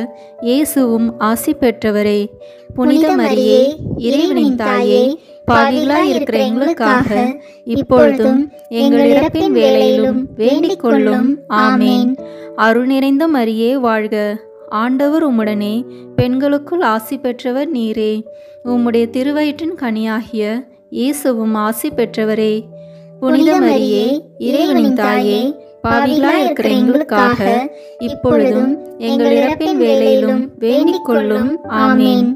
இயேசுவும் ஆசி பெற்றவரே. புனித மரியே, இறைவனின் தாயே, பாவிகளாய் இருக்கிற எங்களுக்காக இப்பொழுதும் எங்கள் இறப்பின் வேளையிலும் வேண்டிக் கொள்ளும். ஆமேன். அருள் நிறைந்த மரியே வாழ்க. ஆண்டவர் உம்முடனே, பெண்களுக்குள் ஆசி பெற்றவர் நீரே. உம்முடைய திருவயிற்றின் கனியாகிய இயேசுவும் ஆசி பெற்றவரே. புனித மரியே, இறைவனின் தாயே, பாவிகளாய் இருக்கிற எங்களுக்காக இப்பொழுதும் எங்கள் இறப்பின் வேளையிலும் வேண்டிக் கொள்ளும். ஆமேன்.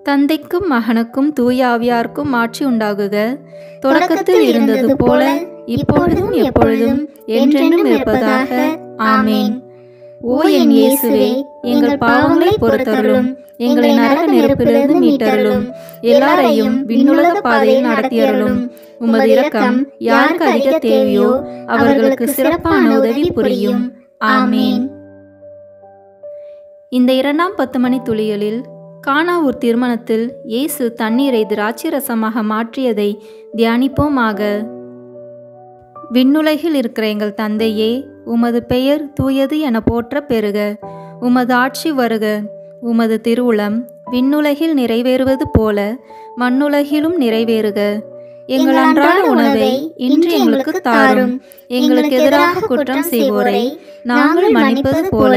தந்தைக்கும் மகனுக்கும் தூய ஆவியாருக்கும் ஆட்சி உண்டாகுக. தொடக்கத்தில் இருந்தது போல இப்பொழுதும் எப்பொழுதும் என்றென்றும் இருப்பதாக. ஆமேன். ஓ என் இயேசுவே, எங்கள் பாவங்களை பொறுத்தருளும், எங்களை நரக நெருப்பிலிருந்து மீட்டருளும், எல்லாரையும் விண்ணுலக பாதையில் நடத்தியருளும். உமது இரக்கம் யாருக்கு அதிக தேவையோ அவர்களுக்கு சிறப்பான உதவி புரியும். ஆமேன். இந்த 2ஆம் 10 மணி துளிகளில் கானாவூர் திருமணத்தில் இயேசு தண்ணீரை திராட்சை ரசமாக மாற்றியதை தியானிப்போமாக. விண்ணுலகில் இருக்கிற எங்கள் தந்தையே, உமது பெயர் தூயது என போற்ற பெறுக. உமது ஆட்சி வருக. உமது திருவுளம் விண்ணுலகில் நிறைவேறுவது போல மண்ணுலகிலும் நிறைவேறுக. எங்கள் அன்றாட உணவை இன்று எங்களுக்கு தாரும். எங்களுக்கு எதிராக குற்றம் செய்வோரை நாங்கள் மன்னிப்பது போல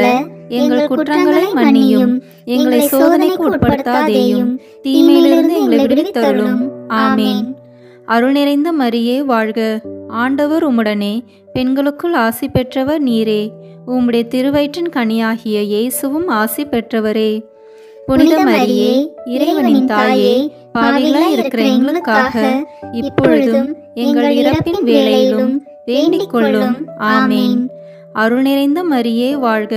எங்கள் குற்றங்களை மன்னியும். எங்களை சோதனைக்கு உட்படுத்தாதேயும், தீமையிலிருந்து எங்களை விடுவித்தருளும். ஆமேன். அருள் நிறைந்த மரியே வாழ்க. ஆண்டவர் உம்முடனே, பெண்களுக்குள் ஆசி பெற்றவர் நீரே. உம்முடைய திருவயிற்றின் கனியாகிய இயேசுவும் ஆசி பெற்றவரே. புனித மரியே, இறைவனின் தாயே, பாவிகளாய் இருக்கிற எங்களுக்காக இப்பொழுதும் எங்கள் இறப்பின் வேளையிலும் வேண்டிக் கொள்ளும். ஆமேன். அருள் நிறைந்த மரியே வாழ்க.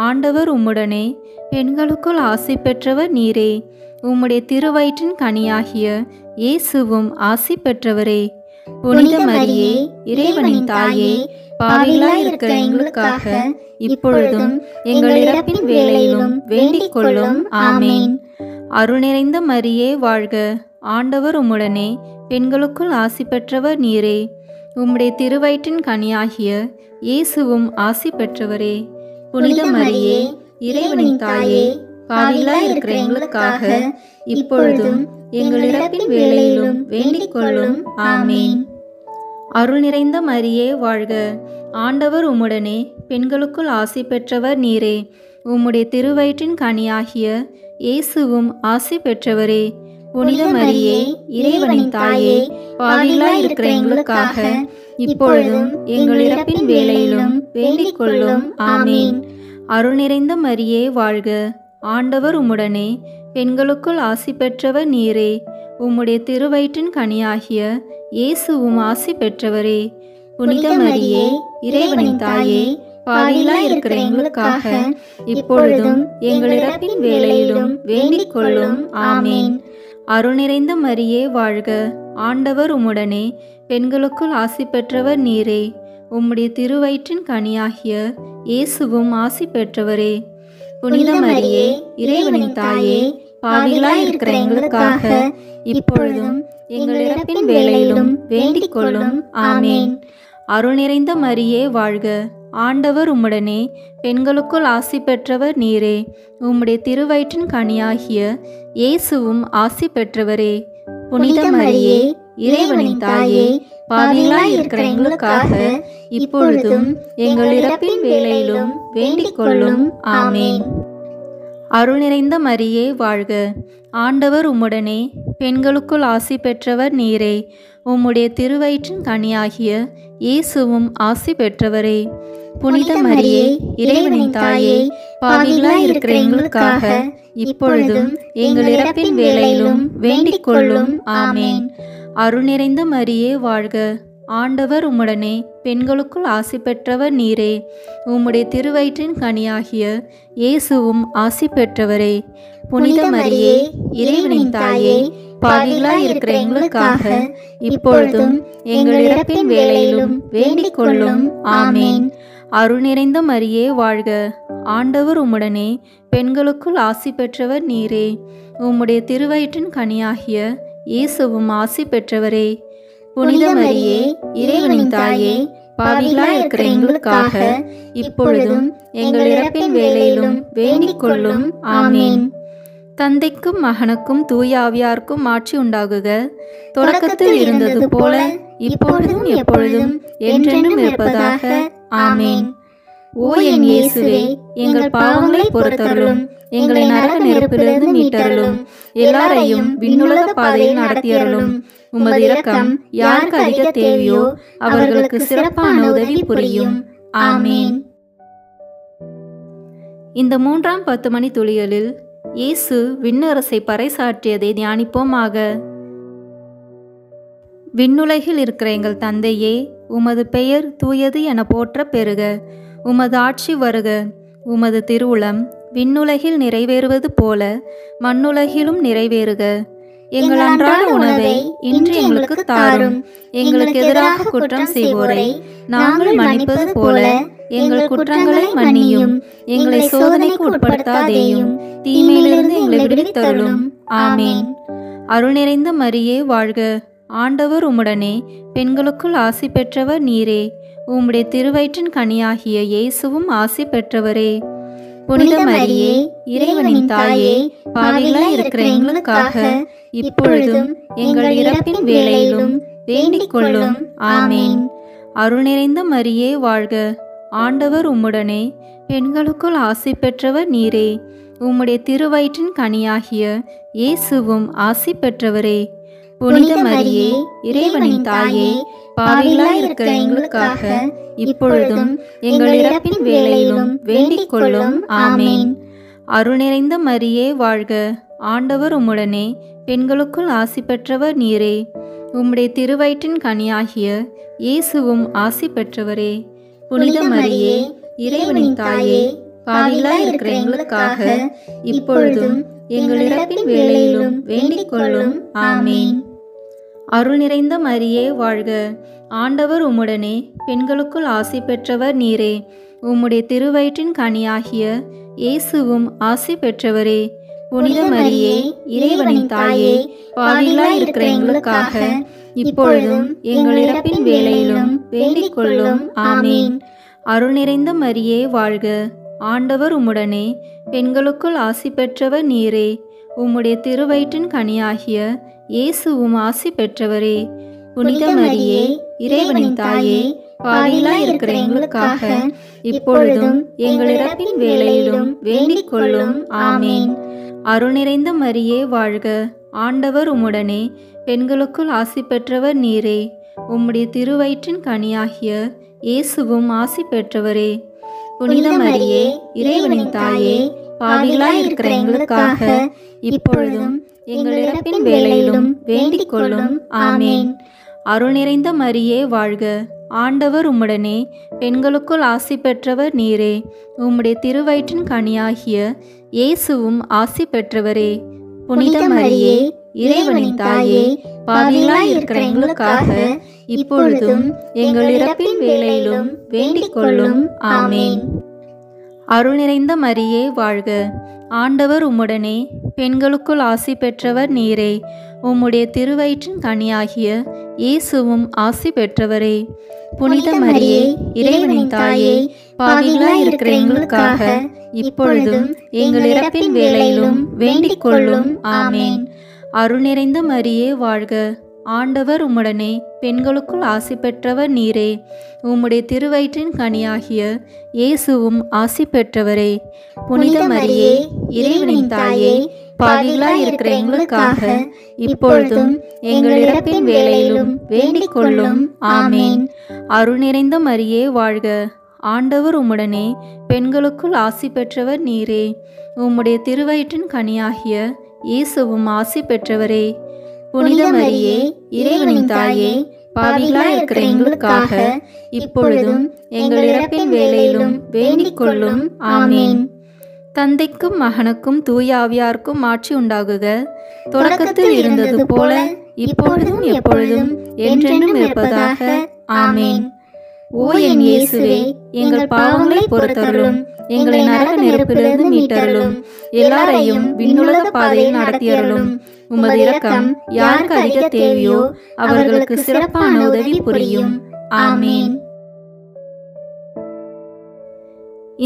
ஆண்டவர் உம்முடனே, பெண்களுக்குள் ஆசி பெற்றவர் நீரே. உம்முடைய திருவயிற்றின் கனியாகிய இயேசுவும் ஆசி பெற்றவரே. புனித மரியே, இறைவனின் தாயே, பாவிகளாய் இருக்கிற எங்களுக்காக இப்பொழுதும் எங்கள் இறப்பின் வேளையிலும் வேண்டிக் கொள்ளும். ஆமேன். அருள் நிறைந்த மரியே வாழ்க. ஆண்டவர் உம்முடனே, பெண்களுக்குள் ஆசி பெற்றவர் நீரே. உம்முடைய திருவயிற்றின் கனியாகிய இயேசுவும் ஆசி பெற்றவரே. புனித மரியே, இறைவனின் தாயே, பாவிகளாய் இருக்கிற எங்களுக்காக இப்பொழுதும் எங்கள் இறப்பின் வேளையிலும் வேண்டிக் கொள்ளும். ஆமேன். அருள் நிறைந்த மரியே வாழ்க. ஆண்டவர் உம்முடனே, பெண்களுக்குள் ஆசி பெற்றவர் நீரே. உம்முடைய திருவயிற்றின் கனியாகிய இயேசுவும் ஆசி பெற்றவரே. புனித மரியே, இறைவனின் தாயே, பாவிகளாய் இருக்கிற எங்களுக்காக இப்பொழுதும் எங்கள் இறப்பின் வேளையிலும் வேண்டிக் கொள்ளும். ஆமேன். அருள் நிறைந்த மரியே வாழ்க. ஆண்டவர் உம்முடனே, பெண்களுக்குள் ஆசி பெற்றவர் நீரே. உம்முடைய திருவயிற்றின் கனியாகிய இயேசுவும் ஆசி பெற்றவரே. புனித மரியே, இறைவனின் தாயே, பாவிகளாய் இருக்கிற எங்களுக்காக இப்பொழுதும் எங்கள் இறப்பின் வேளையிலும் வேண்டிக் கொள்ளும். ஆமேன். அருள் நிறைந்த மரியே வாழ்க. ஆண்டவர் உம்முடனே, பெண்களுக்குள் ஆசி பெற்றவர் நீரே. உம்முடைய திருவயிற்றின் கனியாகிய இயேசுவும் ஆசி பெற்றவரே. புனித மரியே, இறைவனின் தாயே, பாவிகளாய் இருக்கிற எங்களுக்காக இப்பொழுதும் எங்கள் இறப்பின் வேளையிலும் வேண்டிக் கொள்ளும். ஆமேன். அருள் நிறைந்த மரியே வாழ்க. ஆண்டவர் உம்முடனே, பெண்களுக்குள் ஆசி பெற்றவர் நீரே. உம்முடைய திருவயிற்றின் கனியாகிய இயேசுவும் ஆசி பெற்றவரே. புனித மரியே, இறைவனின் தாயே, பாவிகளாய் இருக்கிற எங்களுக்காக இப்பொழுதும் எங்கள் இறப்பின் வேளையிலும் வேண்டிக் கொள்ளும். ஆமேன். அருள் நிறைந்த மரியே வாழ்க. ஆண்டவர் உம்முடனே, பெண்களுக்குள் ஆசி பெற்றவர் நீரே. உம்முடைய திருவயிற்றின் கனியாகிய இயேசுவும் ஆசி பெற்றவரே. புனித மரியே, இறைவனின் தாயே, பாவிகளாய் இருக்கிற எங்களுக்காக இப்பொழுதும் எங்கள் இறப்பின் வேளையிலும் வேண்டிக் கொள்ளும். ஆமேன். அருள் நிறைந்த மரியே வாழ்க. ஆண்டவர் உம்முடனே பெண்களுக்குள் ஆசி பெற்றவர் நீரே. உம்முடைய திருவயிற்றின் கனியாகிய இயேசுவும் ஆசி பெற்றவரே. புனித மரியே, இறைவனின் தாயே, பாவிகளாய் இருக்கிற எங்களுக்காக இப்பொழுதும் எங்கள் இறப்பின் வேளையிலும் வேண்டிக் கொள்ளும். ஆமேன். அருள் நிறைந்த மரியே வாழ்க. ஆண்டவர் உம்முடனே பெண்களுக்குள் ஆசி பெற்றவர் நீரே. உம்முடைய திருவயிற்றின் கனியாகிய இயேசுவும் ஆசி பெற்றவரே. புனித மரியே, இறைவனின் தாயே, பாவிகளாய் இருக்கிற எங்களுக்காக இப்பொழுதும் எங்கள் இறப்பின் வேளையிலும் வேண்டிக் கொள்ளும். ஆமேன். தந்தைக்கும் மகனுக்கும் தூய ஆவியாருக்கும் ஆட்சி உண்டாகுக. தொடக்கத்தில் இருந்தது போல இப்பொழுதும் எப்பொழுதும் என்றென்றும் இருப்பதாக. ஆமேன். ஓ என் இயேசுவே, எங்கள் பாவங்களை பொறுத்தருளும், எங்களை நரக நெருப்பிலிருந்து மீட்டருளும், எல்லாரையும் விண்ணுலக பாதையில் நடத்தியருளும். உமது இரக்கம் யாருக்கு அதிக தேவையோ அவர்களுக்கு சிறப்பான உதவி புரியும். ஆமேன். இந்த 3ஆம் 10 மணி துளிகளில் இயேசு விண்ணரசை பறைசாற்றியதை தியானிப்போமாக. விண்ணுலகில் இருக்கிற எங்கள் தந்தையே, உமது பெயர் தூயது என போற்ற பெறுக. உமது ஆட்சி வருக. உமது திருவுளம் விண்ணுலகில் நிறைவேறுவது போல மண்ணுலகிலும் நிறைவேறுக. எங்கள் அன்றாட உணவை இன்று எங்களுக்கு தாரும். எங்களுக்கு எதிராக குற்றம் செய்வோரை நாங்கள் மன்னிப்பது போல எங்கள் குற்றங்களை மன்னியும். எங்களை சோதனைக்கு உட்படுத்தாதேயும், தீமையிலிருந்து எங்களை விடுவித்தருளும். ஆமேன். அருள் நிறைந்த மரியே வாழ்க. ஆண்டவர் உம்முடனே பெண்களுக்குள் ஆசி பெற்றவர் நீரே. உம்முடைய திருவயிற்றின் கனியாகிய இயேசுவும் ஆசி பெற்றவரே. புனித மரியே, இறைவனின் தாயே, பாவிகளாய் இருக்கிற எங்களுக்காக இப்பொழுதும் எங்கள் இறப்பின் வேளையிலும் வேண்டிக் கொள்ளும். ஆமேன். அருள் நிறைந்த மரியே வாழ்க. ஆண்டவர் உம்முடனே பெண்களுக்குள் ஆசி பெற்றவர் நீரே. உம்முடைய திருவயிற்றின் கனியாகிய இயேசுவும் ஆசி பெற்றவரே. புனித மரியே, இறைவனின் தாயே, பாவிகளாய் இருக்கிற எங்களுக்காக இப்பொழுதும் எங்கள் இறப்பின் வேளையிலும் வேண்டிக் கொள்ளும். ஆமேன். அருள் நிறைந்த மரியே வாழ்க. ஆண்டவர் உம்முடனே பெண்களுக்குள் ஆசி பெற்றவர் நீரே. உம்முடைய திருவயிற்றின் கனியாகிய இயேசுவும் ஆசி பெற்றவரே. புனித மரியே, இறைவனின் தாயே, பாவிகளாய் இருக்கிற எங்களுக்காக இப்பொழுதும் எங்கள் இறப்பின் வேளையிலும் வேண்டிக் கொள்ளும். ஆமேன். அருள் நிறைந்த மரியே வாழ்க. ஆண்டவர் உம்முடனே பெண்களுக்குள் ஆசி பெற்றவர் நீரே. உம்முடைய திருவயிற்றின் கனியாகிய இயேசுவும் ஆசி பெற்றவரே. புனித மரியே, இறைவனின் தாயே, பாவிகளாய் இருக்கிற எங்களுக்காக இப்பொழுதும் எங்கள் இறப்பின் வேளையிலும் வேண்டிக் கொள்ளும். ஆமேன். அருள் நிறைந்த மரியே வாழ்க. ஆண்டவர் உம்முடனே பெண்களுக்குள் ஆசி பெற்றவர் நீரே. உம்முடைய திருவயிற்றின் கனியாகிய இயேசுவும் ஆசி பெற்றவரே. புனித மரியே, இறைவனின் தாயே, பாவிகளாய் இருக்கிற எங்களுக்காக இப்பொழுதும் எங்கள் இறப்பின் வேளையிலும் வேண்டிக் கொள்ளும். ஆமேன். அருள் நிறைந்த மரியே வாழ்க. ஆண்டவர் உம்முடனே பெண்களுக்குள் ஆசி பெற்றவர் நீரே. உம்முடைய திருவயிற்றின் கனியாகிய இயேசுவும் ஆசி பெற்றவரே. புனித மரியே, இறைவனின் தாயே, பாவிகளாய் இருக்கிற எங்களுக்காக இப்பொழுதும் எங்கள் இறப்பின் வேளையிலும் வேண்டிக் கொள்ளும். ஆமேன். அருள் நிறைந்த மரியே வாழ்க. ஆண்டவர் உம்முடனே பெண்களுக்குள் ஆசி பெற்றவர் நீரே. உம்முடைய திருவயிற்றின் கனியாகிய இயேசுவும் ஆசி பெற்றவரே. புனித மரியே, இறைவனின் தாயே, பாவிகளாய் இருக்கிற எங்களுக்காக இப்பொழுதும் எங்கள் இறப்பின் வேளையிலும் வேண்டிக் கொள்ளும். ஆமேன். அருள் நிறைந்த மரியே வாழ்க. ஆண்டவர் உம்முடனே பெண்களுக்குள் ஆசி பெற்றவர் நீரே. உம்முடைய திருவயிற்றின் கனியாகிய இயேசுவும் ஆசி பெற்றவரே. புனித மரியே, இறைவனின் தாயே, பாவிகளாய் இருக்கிற எங்களுக்காக இப்பொழுதும் எங்கள் இறப்பின் வேளையிலும் வேண்டிக் கொள்ளும். ஆமேன். அருள் நிறைந்த மரியே வாழ்க. ஆண்டவர் உம்முடனே பெண்களுக்குள் ஆசி பெற்றவர் நீரே. உம்முடைய திருவயிற்றின் கனியாகிய இயேசுவும் ஆசி பெற்றவரே. புனித மரியே, இறைவனின் தாயே, பாவிகளாய் இருக்கிற எங்களுக்காக இப்பொழுதும் எங்கள் இறப்பின் வேளையிலும் வேண்டிக் கொள்ளும். ஆமேன். அருள் நிறைந்த மரியே வாழ்க. ஆண்டவர் உம்முடனே பெண்களுக்குள் ஆசி பெற்றவர் நீரே. உம்முடைய திருவயிற்றின் கனியாகிய இயேசுவும் ஆசி பெற்றவரே. புனித மரியே, இறைவனின் தாயே, பாவிகளாய் இருக்கிற எங்களுக்காக இப்பொழுதும் எங்கள் இறப்பின் வேளையிலும் வேண்டிக் கொள்ளும். ஆமேன். தந்தைக்கும் மகனுக்கும் தூய ஆவியாருக்கும் ஆட்சி உண்டாகுக. தொடக்கத்தில் இருந்தது போல இப்பொழுதும் எப்பொழுதும் என்றென்றும் இருப்பதாக. ஆமேன். ஓ என் இயேசுவே, எங்கள் பாவங்களை பொறுத்தருளும், எங்களை நரக நெருப்பிலிருந்து மீட்டருளும், எல்லாரையும் விண்ணுலக பாதையில் நடத்தியருளும். உமது இரக்கம் யாருக்கு அதிக தேவையோ அவர்களுக்கு சிறப்பான உதவி புரியும். ஆமேன்.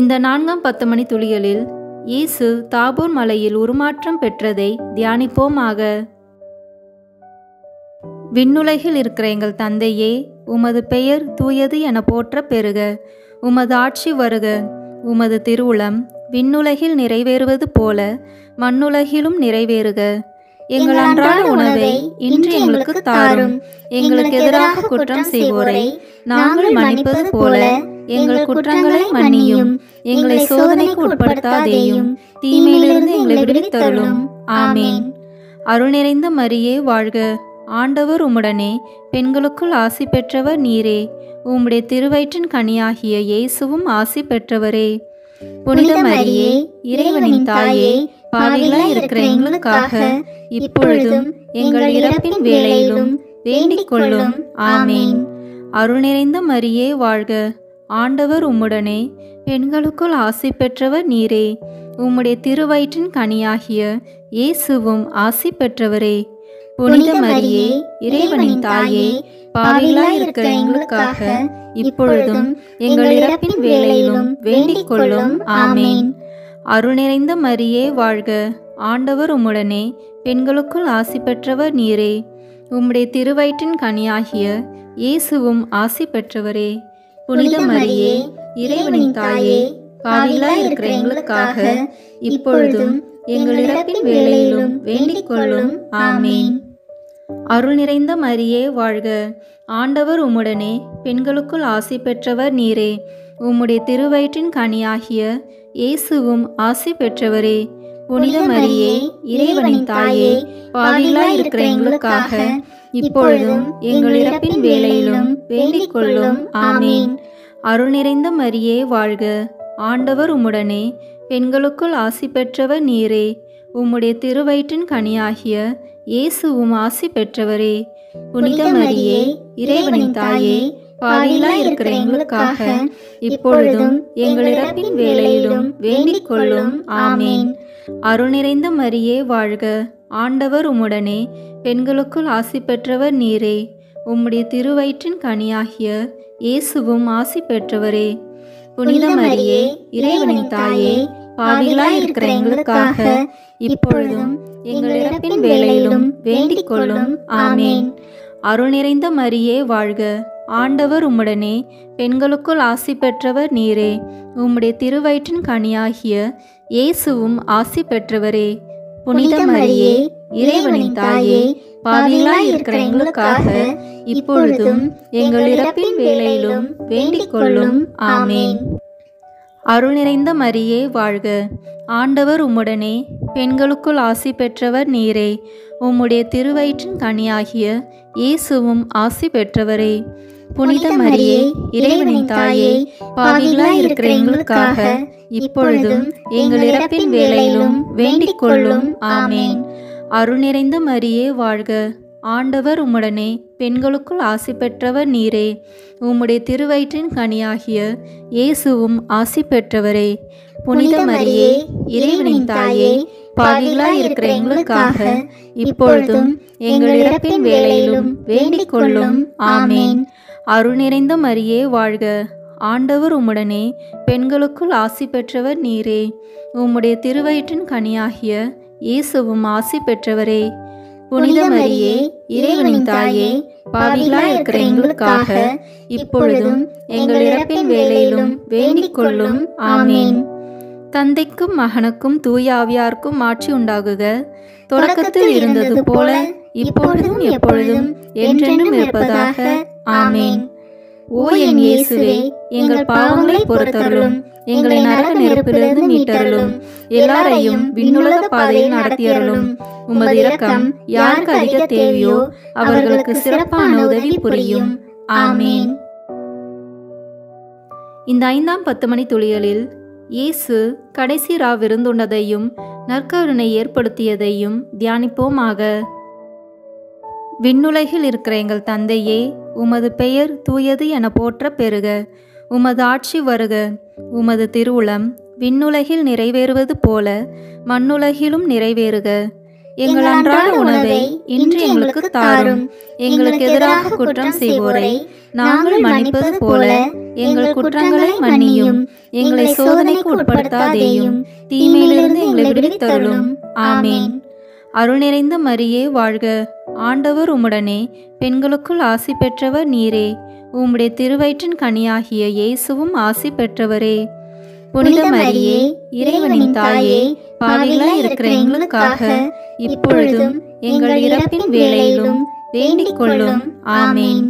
இந்த 4ஆம் 10 மணி துளிகளில் இயேசு தாபோர் மலையில் உருமாற்றம் பெற்றதை தியானிப்போமாக. விண்ணுலகில் இருக்கிற எங்கள் தந்தையே, உமது பெயர் தூயது என போற்ற பெறுக. உமது ஆட்சி வருக. உமது திருவுளம் விண்ணுலகில் நிறைவேறுவது போல மண்ணுலகிலும் நிறைவேறுக. எங்கள் அன்றாட உணவை இன்று எங்களுக்கு தாரும். எங்களுக்கு எதிராக குற்றம் செய்வோரை நாங்கள் மன்னிப்பது போல எங்கள் குற்றங்களை மன்னியும். எங்களை சோதனைக்கு உட்படுத்தாதேயும், தீமையிலிருந்து எங்களை விடுவித்தருளும். ஆமேன். அருள் நிறைந்த மரியே வாழ்க. ஆண்டவர் உம்முடனே, பெண்களுக்குள் ஆசி பெற்றவர் நீரே. உம்முடைய திருவயிற்றின் கனியாகிய இயேசுவும் ஆசி பெற்றவரே. புனித மரியே, இறைவனின் தாயே, பாவிகளாய் இருக்கிற எங்களுக்காக இப்பொழுதும் எங்கள் இறப்பின் வேளையிலும் வேண்டிக் கொள்ளும். ஆமேன். அருள் நிறைந்த மரியே வாழ்க. ஆண்டவர் உம்முடனே, பெண்களுக்குள் ஆசி பெற்றவர் நீரே. உம்முடைய திருவயிற்றின் கனியாகிய இயேசுவும் ஆசி பெற்றவரே. புனித மரியே, இறைவனின் தாயே, பாவிகளாய் இருக்கிற எங்களுக்காக இப்பொழுதும் எங்கள் இறப்பின் வேளையிலும் வேண்டிக் கொள்ளும். ஆமேன். அருள் நிறைந்த மரியே வாழ்க. ஆண்டவர் உம்முடனே, பெண்களுக்குள் ஆசி பெற்றவர் நீரே. உம்முடைய திருவயிற்றின் கனியாகிய இயேசுவும் ஆசி பெற்றவரே. புனித மரியே, இறைவனின் தாயே, பாவிகளாய் இருக்கிற எங்களுக்காக இப்பொழுதும் எங்கள் இறப்பின் வேளையிலும் வேண்டிக் கொள்ளும். ஆமேன். அருள் நிறைந்த மரியே வாழ்க. ஆண்டவர் உம்முடனே, பெண்களுக்குள் ஆசி பெற்றவர் நீரே. உம்முடைய திருவயிற்றின் கனியாகிய இயேசுவும் ஆசி பெற்றவரே. புனித மரியே, இறைவனின் தாயே, பாவிகளாய் இருக்கிற எங்களுக்காக இப்பொழுதும் எங்கள் இறப்பின் வேளையிலும் வேண்டிக் கொள்ளும். ஆமேன். அருள் நிறைந்த மரியே வாழ்க. ஆண்டவர் உம்முடனே, பெண்களுக்குள் ஆசி பெற்றவர் நீரே. உம்முடைய திருவயிற்றின் கனியாகிய இயேசுவும் ஆசி பெற்றவரே. புனித மரியே, இறைவனின் தாயே, பாவிகளாய் இருக்கிற எங்களுக்காக இப்பொழுதும் எங்கள் இறப்பின் வேளையிலும் வேண்டிக் கொள்ளும். ஆமேன். அருள் நிறைந்த மரியே வாழ்க. ஆண்டவர் உம்முடனே, பெண்களுக்குள் ஆசி பெற்றவர் நீரே. உம்முடைய திருவயிற்றின் கனியாகிய இயேசுவும் ஆசி பெற்றவரே. புனித மரியே, இறைவனின் தாயே, பாவிகளாய் இருக்கிற எங்களுக்காக இப்பொழுதும் எங்கள் இறப்பின் வேளையிலும் வேண்டிக் கொள்ளும். ஆமேன். அருள் நிறைந்த மரியே வாழ்க. ஆண்டவர் உம்முடனே, பெண்களுக்குள் ஆசி பெற்றவர் நீரே. உம்முடைய திருவயிற்றின் கனியாகிய இயேசுவும் ஆசி பெற்றவரே. புனித மரியே, இறைவனின் தாயே, பாவிகளாய் இருக்கிற எங்களுக்காக இப்பொழுதும் எங்கள் இறப்பின் வேளையிலும் வேண்டிக் கொள்ளும். ஆமேன். அருள் நிறைந்த மரியே வாழ்க. ஆண்டவர் உம்முடனே, பெண்களுக்குள் ஆசி பெற்றவர் நீரே. உம்முடைய திருவயிற்றின் கனியாகிய இயேசுவும் ஆசி பெற்றவரே. புனித மரியே, இறைவனின் தாயே, பாவிகளாய் இருக்கிற எங்களுக்காக இப்பொழுதும் எங்கள் இறப்பின் வேளையிலும் வேண்டிக் கொள்ளும். ஆமேன். அருள் நிறைந்த மரியே வாழ்க. ஆண்டவர் உம்முடனே, பெண்களுக்குள் ஆசி பெற்றவர் நீரே. உம்முடைய திருவயிற்றின் கனியாகிய இயேசுவும் ஆசி பெற்றவரே. புனித மரியே, இறைவனின் தாயே, பாவிகளாய் இருக்கிற எங்களுக்காக இப்பொழுதும் எங்கள் இறப்பின் வேளையிலும் வேண்டிக் கொள்ளும். ஆமேன். அருள் நிறைந்த மரியே வாழ்க. ஆண்டவர் உம்முடனே, பெண்களுக்குள் ஆசி பெற்றவர் நீரே. உம்முடைய திருவயிற்றின் கனியாகிய இயேசுவும் ஆசி பெற்றவரே. புனித மரியே, இறைவனின் தாயே, பாவிகளாய் இருக்கிற எங்களுக்காக இப்பொழுதும் எங்கள் இறப்பின் வேளையிலும் வேண்டிக் கொள்ளும். ஆமேன். தந்தைக்கும் மகனுக்கும் தூய ஆவியாருக்கும் ஆட்சி உண்டாகுக. தொடக்கத்தில் இருந்தது போல இப்பொழுதும் எப்பொழுதும் என்றென்றும் இருப்பதாக. ஆமேன். ஓ என் இயேசுவே, எங்கள் பாவங்களை பொறுத்தருளும், எங்களை நரக நெருப்பிலிருந்து மீட்டருளும், எல்லாரையும் விண்ணுலக பாதையில் நடத்தியருளும். உமது இரக்கம் யாருக்கு அதிக தேவையோ அவர்களுக்கு சிறப்பான உதவி புரியும். ஆமேன். இந்த 5ஆம் 10 மணி துளிகளில் இயேசு கடைசி விருந்துண்டதையும் நற்கருணை ஏற்படுத்தியதையும் தியானிப்போமாக. விண்ணுலகில் இருக்கிற எங்கள் தந்தையே, உமது பெயர் தூயது என போற்ற பெறுக. உமது ஆட்சி வருக. உமது திருவுளம் விண்ணுலகில் நிறைவேறுவது போல மண்ணுலகிலும் நிறைவேறுக. எங்கள் அன்றாட உணவை இன்று எங்களுக்கு தாரும். எங்களுக்கு எதிராக குற்றம் செய்வோரை நாங்கள் மன்னிப்பது போல எங்கள் குற்றங்களை மன்னியும். எங்களை சோதனைக்கு உட்படுத்தாதேயும், தீமையிலிருந்து எங்களை விடுவித்தருளும். ஆமேன். அருள் நிறைந்த மரியே வாழ்க. ஆண்டவர் உம்முடனே, பெண்களுக்குள் ஆசி பெற்றவர் நீரே. உம்முடைய திருவயிற்றின் கனியாகிய இயேசுவும் ஆசி பெற்றவரே. புனித மரியே, இறைவனின் தாயே, பாவிகளாய் இருக்கிற எங்களுக்காக இப்பொழுதும் எங்கள் இறப்பின் வேளையிலும் வேண்டிக் கொள்ளும். ஆமேன்.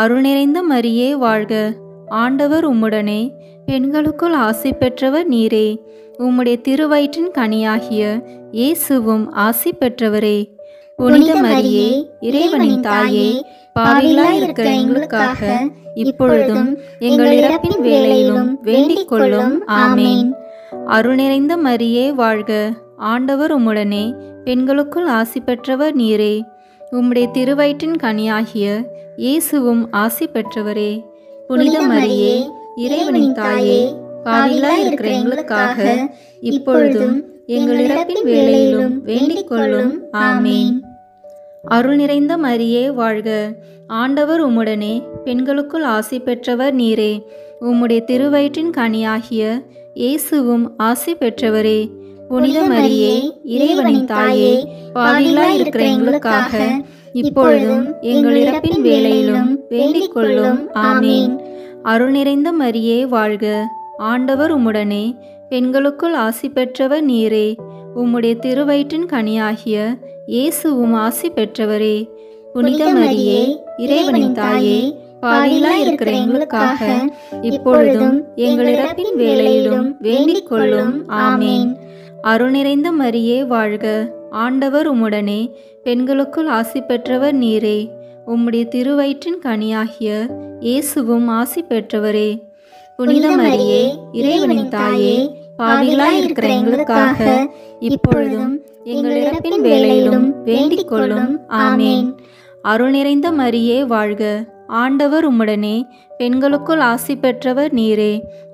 அருள் நிறைந்த மரியே வாழ்க. ஆண்டவர் உம்முடனே, பெண்களுக்குள் ஆசி பெற்றவர் நீரே. உம்முடைய திருவயிற்றின் கனியாகிய இயேசுவும் ஆசி பெற்றவரே. புனித மரியே, இறைவனின் தாயே, பாவிகளாய் இருக்கிற எங்களுக்காக இப்பொழுதும் எங்கள் இறப்பின் வேளையிலும் வேண்டிக் கொள்ளும். ஆமேன். அருள் நிறைந்த மரியே வாழ்க. ஆண்டவர் உம்முடனே, பெண்களுக்குள் ஆசி பெற்றவர் நீரே. உம்முடைய திருவயிற்றின் கனியாகிய இயேசுவும் ஆசி பெற்றவரே. புனித மரியே, இறைவனின் தாயே, பாவிகளாய் இருக்கிற எங்களுக்காக இப்பொழுதும் எங்கள் இறப்பின் வேளையிலும் வேண்டிக் கொள்ளும். ஆமேன். அருள் நிறைந்த மரியே வாழ்க. ஆண்டவர் உம்முடனே, பெண்களுக்குள் ஆசி பெற்றவர் நீரே. உம்முடைய திருவயிற்றின் கனியாகிய இயேசுவும் ஆசி பெற்றவரே. புனித மரியே, இறைவனின் தாயே, பாவிகளாய் இருக்கிற எங்களுக்காக இப்பொழுதும் எங்கள் இறப்பின் வேளையிலும் வேண்டிக் கொள்ளும். ஆமேன். அருள் நிறைந்த மரியே வாழ்க. ஆண்டவர் உம்முடனே, பெண்களுக்குள் ஆசி பெற்றவர் நீரே. உம்முடைய திருவயிற்றின் கனியாகிய இயேசுவும் ஆசி பெற்றவரே. புனித மரியே, இறைவனின் தாயே, பாவிகளாய் இருக்கிற எங்களுக்காக இப்பொழுதும் எங்கள் இறப்பின் வேளையிலும் வேண்டிக் கொள்ளும். ஆமேன். அருள் நிறைந்த மரியே வாழ்க. ஆண்டவர் உம்முடனே, பெண்களுக்குள் ஆசி பெற்றவர் நீரே. உம்முடைய திருவயிற்றின் கனியாகிய இயேசுவும் ஆசி பெற்றவரே. புனித மரியே, இறைவனின் தாயே, பாவிகளாய் இருக்கிற எங்களுக்காக இப்பொழுதும் எங்கள் இறப்பின் வேளையிலும் வேண்டிக் கொள்ளும். ஆமேன். அருள் நிறைந்த மரியே வாழ்க. ஆண்டவர் உம்முடனே, பெண்களுக்குள் ஆசி பெற்றவர் நீரே.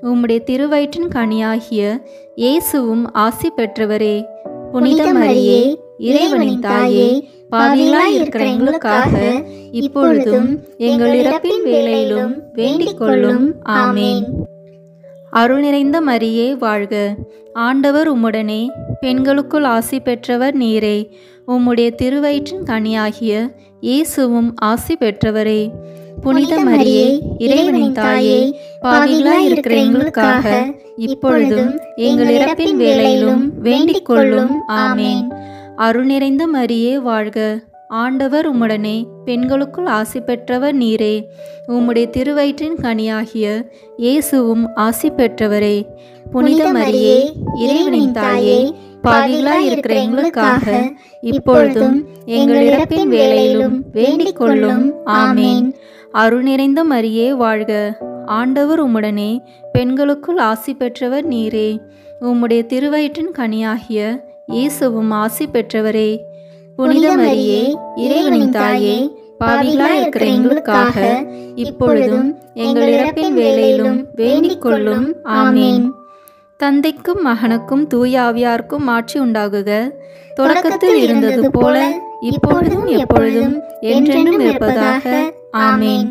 உம்முடைய திருவயிற்றின் கனியாகிய இயேசுவும் ஆசி பெற்றவரே. புனித மரியே, இறைவனின் தாயே, பாவிகளாய் இருக்கிற எங்களுக்காக இப்பொழுதும் எங்கள் இறப்பின் வேளையிலும் வேண்டிக் கொள்ளும். ஆமேன். அருள் நிறைந்த மரியே வாழ்க. ஆண்டவர் உம்முடனே, பெண்களுக்குள் ஆசி பெற்றவர் நீரே. உம்முடைய திருவயிற்றின் கனியாகிய இயேசுவும் ஆசி பெற்றவரே. புனித மரியே, இறைவனின் தாயே, பாவிகளாய் இருக்கிற எங்களுக்காக இப்பொழுதும் எங்கள் இறப்பின் வேளையிலும் வேண்டிக் கொள்ளும். ஆமேன். அருள் நிறைந்த மரியே வாழ்க. ஆண்டவர் உம்முடனே, பெண்களுக்குள் ஆசி பெற்றவர் நீரே. உம்முடைய திருவயிற்றின் கனியாகிய இயேசுவும் ஆசி பெற்றவரே. புனித மரியே, இறைவனின் தாயே, பாவிகளாய் இருக்கிற எங்களுக்காக இப்பொழுதும் எங்கள் இறப்பின் வேளையிலும் வேண்டிக் கொள்ளும். ஆமேன். அருள் நிறைந்த மரியே வாழ்க. ஆண்டவர் உம்முடனே, பெண்களுக்குள் ஆசி பெற்றவர் நீரே. உம்முடைய திருவயிற்றின் கனியாகிய இயேசுவும் ஆசி பெற்றவரே. புனித மரியே, இறைவனின் தாயே, பாவிகளாய் இருக்கிற எங்களுக்காக இப்பொழுதும் எங்கள் இறப்பின் வேளையிலும் வேண்டிக் கொள்ளும். ஆமேன். தந்தைக்கும் மகனுக்கும் தூய ஆவியாருக்கும் ஆட்சி உண்டாகுக. தொடக்கத்தில் இருந்தது போல இப்பொழுதும் எப்பொழுதும் என்றென்றும் இருப்பதாக. ஆமேன்.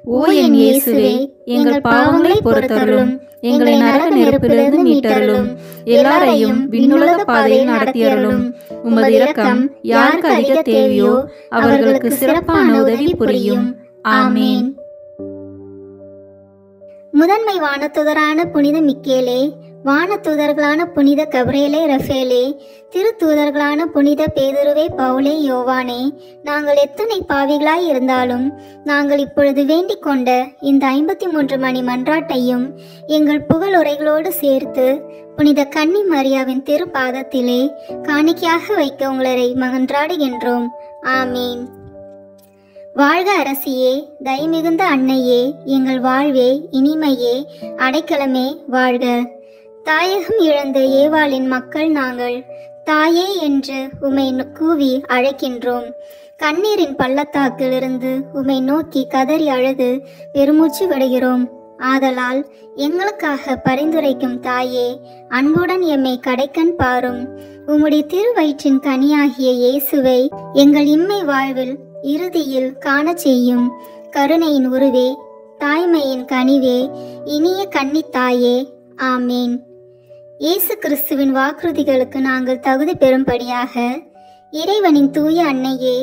ஓ என் இயேசுவே, எங்கள் பாவங்களை பொறுத்தருளும், எங்களை நரக நெருப்பிலிருந்து மீட்டருளும், எல்லாரையும் விண்ணுலக பாதையில் நடத்தியருளும். உமது இரக்கம் யாருக்கு அதிக தேவையோ அவர்களுக்கு சிறப்பான உதவி புரியும். ஆமேன். முதன்மை வானதுதரான புனித மிக்கேலே, வானதூதர்களான புனித கபிரியேலே ரஃபேலே, திருத்தூதர்களான புனித பேதுருவே, பவுலே, யோவானே, நாங்கள் எத்தனை பாவிகளாய் இருந்தாலும் நாங்கள் இப்பொழுது வேண்டிக் கொண்ட இந்த 53 மணி மன்றாட்டையும் எங்கள் புகழுரைகளோடு சேர்த்து புனித கன்னி மரியாவின் திருப்பாதத்திலே காணிக்கையாக வைக்க உங்களை மன்றாடுகின்றோம். ஆமீன். வாழ்க அரசியே, தயமிகுந்த அன்னையே, எங்கள் வாழ்வே, இனிமையே, அடைக்கலமே, வாழ்க. தாயகம் இழந்த ஏவாளின் மக்கள் நாங்கள், தாயே என்று உமை கூவி அழைக்கின்றோம். கண்ணீரின் பள்ளத்தாக்கிலிருந்து உமை நோக்கி கதறி அழுது பெருமூச்சு விடுகிறோம். ஆதலால் எங்களுக்காக பரிந்துரைக்கும் தாயே, அன்புடன் எம்மை கடைக்கண் பாரும். உம்முடைய திருவயிற்றின் கனியாகிய இயேசுவை எங்கள் இம்மை வாழ்வில் இறுதியில் காண செய்யும். கருணையின் உருவே, தாய்மையின் கனிவே, இனிய கன்னித்தாயே, ஆமீன். இயேசு கிறிஸ்துவின் வாக்குறுதிகளுக்கு நாங்கள் தகுதி பெறும்படியாக இறைவனின் தூய அன்னையே,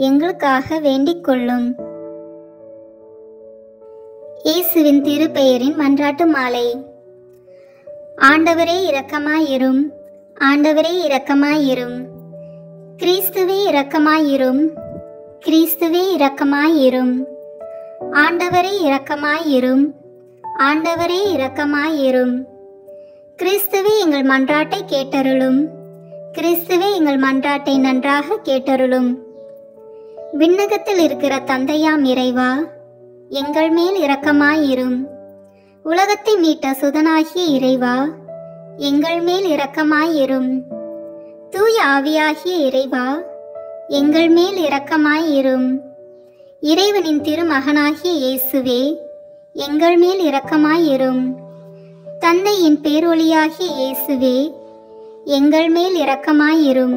எங்களுக்காக வேண்டிக் கொள்ளும். இயேசுவின் திருப்பெயரின் மன்றாட்டு மாலை. ஆண்டவரே இரக்கமாயிரும், ஆண்டவரே இரக்கமாயிரும். கிறிஸ்துவே இரக்கமாயிரும், கிறிஸ்துவே இரக்கமாயிரும். ஆண்டவரே இரக்கமாயிரும், ஆண்டவரே இரக்கமாயிரும். கிறிஸ்துவே எங்கள் மன்றாட்டை கேட்டருளும், கிறிஸ்துவே எங்கள் மன்றாட்டை நன்றாக கேட்டருளும். விண்ணகத்தில் இருக்கிற தந்தையாம் இறைவா, எங்கள் மேல் இரக்கமாயிரும். உலகத்தை மீட்ட சுதனாகிய இறைவா, எங்கள் மேல் இரக்கமாயிரும். தூய ஆவியாகிய இறைவா, எங்கள் மேல் இரக்கமாயிரும். இறைவனின் திருமகனாகிய இயேசுவே, எங்கள் மேல் இரக்கமாயிரும். தந்தையின் பேரொளியாகிய இயேசுவே, எங்கள் மேல் இரக்கமாயிரும்.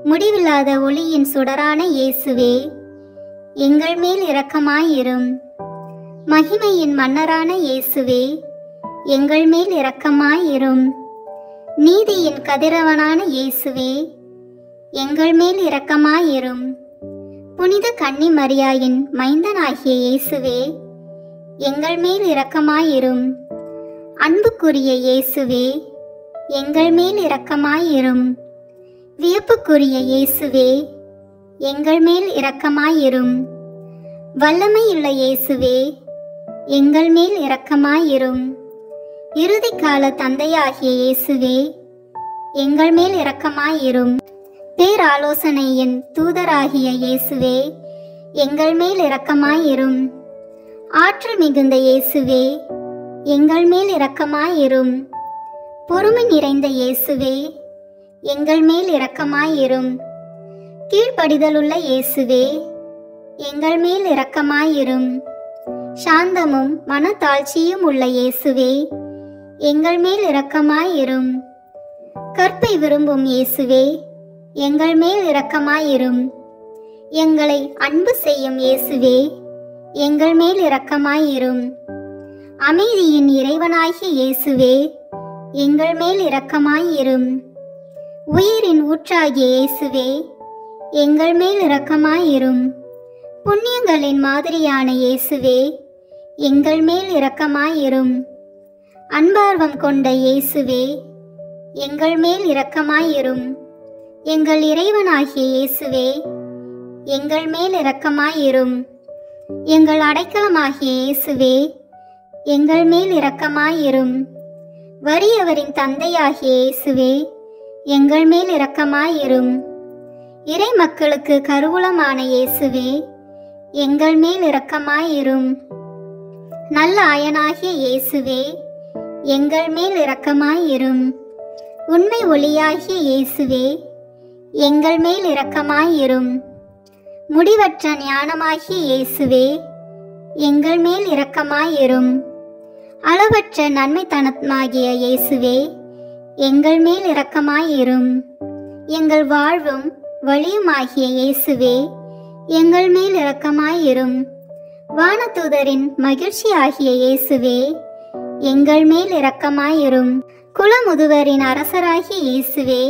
முடிவில்லாத ஒளியின் சுடரான இயேசுவே, எங்கள் மேல் இரக்கமாயிரும். மகிமையின் மன்னரான இயேசுவே, எங்கள் மேல் இரக்கமாயிரும். நீதியின் கதிரவனான இயேசுவே, எங்கள் மேல் இரக்கமாயிரும். புனித கன்னி மரியாயின் மைந்தனாகிய இயேசுவே, எங்கள் மேல் இரக்கமாயிரும். அன்புக்குரிய இயேசுவே, எங்கள் மேல் இரக்கமாயிரும். வியப்புக்குரிய இயேசுவே, எங்கள் மேல் இரக்கமாயிரும். வல்லமையுள்ள இயேசுவே, எங்கள் மேல் இரக்கமாயிரும். இறுதிக்கால தந்தையாகிய இயேசுவே, எங்கள் மேல் இரக்கமாயிரும். பேராலோசனையின் தூதராகிய இயேசுவே, எங்கள் மேல் இரக்கமாயிரும். ஆற்றல் மிகுந்த இயேசுவே, எங்கள் மேல் இரக்கமாயிரும். பொறுமை நிறைந்த இயேசுவே, எங்கள் மேல் இரக்கமாயிரும். கீழ்ப்படிதலுள்ள இயேசுவே, எங்கள் மேல் இரக்கமாயிரும். சாந்தமும் மனத்தாழ்ச்சியும் உள்ள இயேசுவே, எங்கள் மேல் இரக்கமாயிரும். கற்பை விரும்பும் இயேசுவே, எங்கள் மேல் இரக்கமாயிரும். எங்களை அன்பு செய்யும் இயேசுவே, எங்கள் மேல் இரக்கமாயிரும். அமைதியின் இறைவனாகிய இயேசுவே, எங்கள் மேல் இரக்கமாயிரும். உயிரின் ஊற்றாகிய இயேசுவே, எங்கள் மேல் இரக்கமாயிரும். புண்ணியங்களின் மாதிரியான இயேசுவே, எங்கள் மேல் இரக்கமாயிரும். அன்பார்வம் கொண்ட இயேசுவே, எங்கள் மேல் இரக்கமாயிரும். எங்கள் இறைவனாகிய இயேசுவே, எங்கள் மேல் இரக்கமாயிரும். எங்கள் அடைக்கலமாகிய இயேசுவே, எங்கள் மேல் இரக்கமாயிரும். வறியவரின் தந்தையாகிய இயேசுவே, எங்கள் மேல் இரக்கமாயிரும். இறை மக்களுக்கு கருவூலமான இயேசுவே, எங்கள் மேல் இரக்கமாயிரும். நல்ல ஆயனாகிய இயேசுவே, எங்கள் மேல் இரக்கமாயிரும். உண்மை ஒளியாகிய இயேசுவே, எங்கள் மேல் இரக்கமாயிரும். முடிவற்ற ஞானமாகிய இயேசுவே, எங்கள் மேல் இரக்கமாயிரும். அளவற்ற நன்மைத்தனமாகிய இயேசுவே, எங்கள் மேல் இரக்கமாயிரும். எங்கள் வாழ்வும் வழியுமாகிய இயேசுவே, எங்கள் மேல் இரக்கமாயிரும். வானதூதரின் மகிழ்ச்சியாகிய இயேசுவே, எங்கள் மேல் இரக்கமாயிரும். குலமுதுவரின் அரசராகிய இயேசுவே,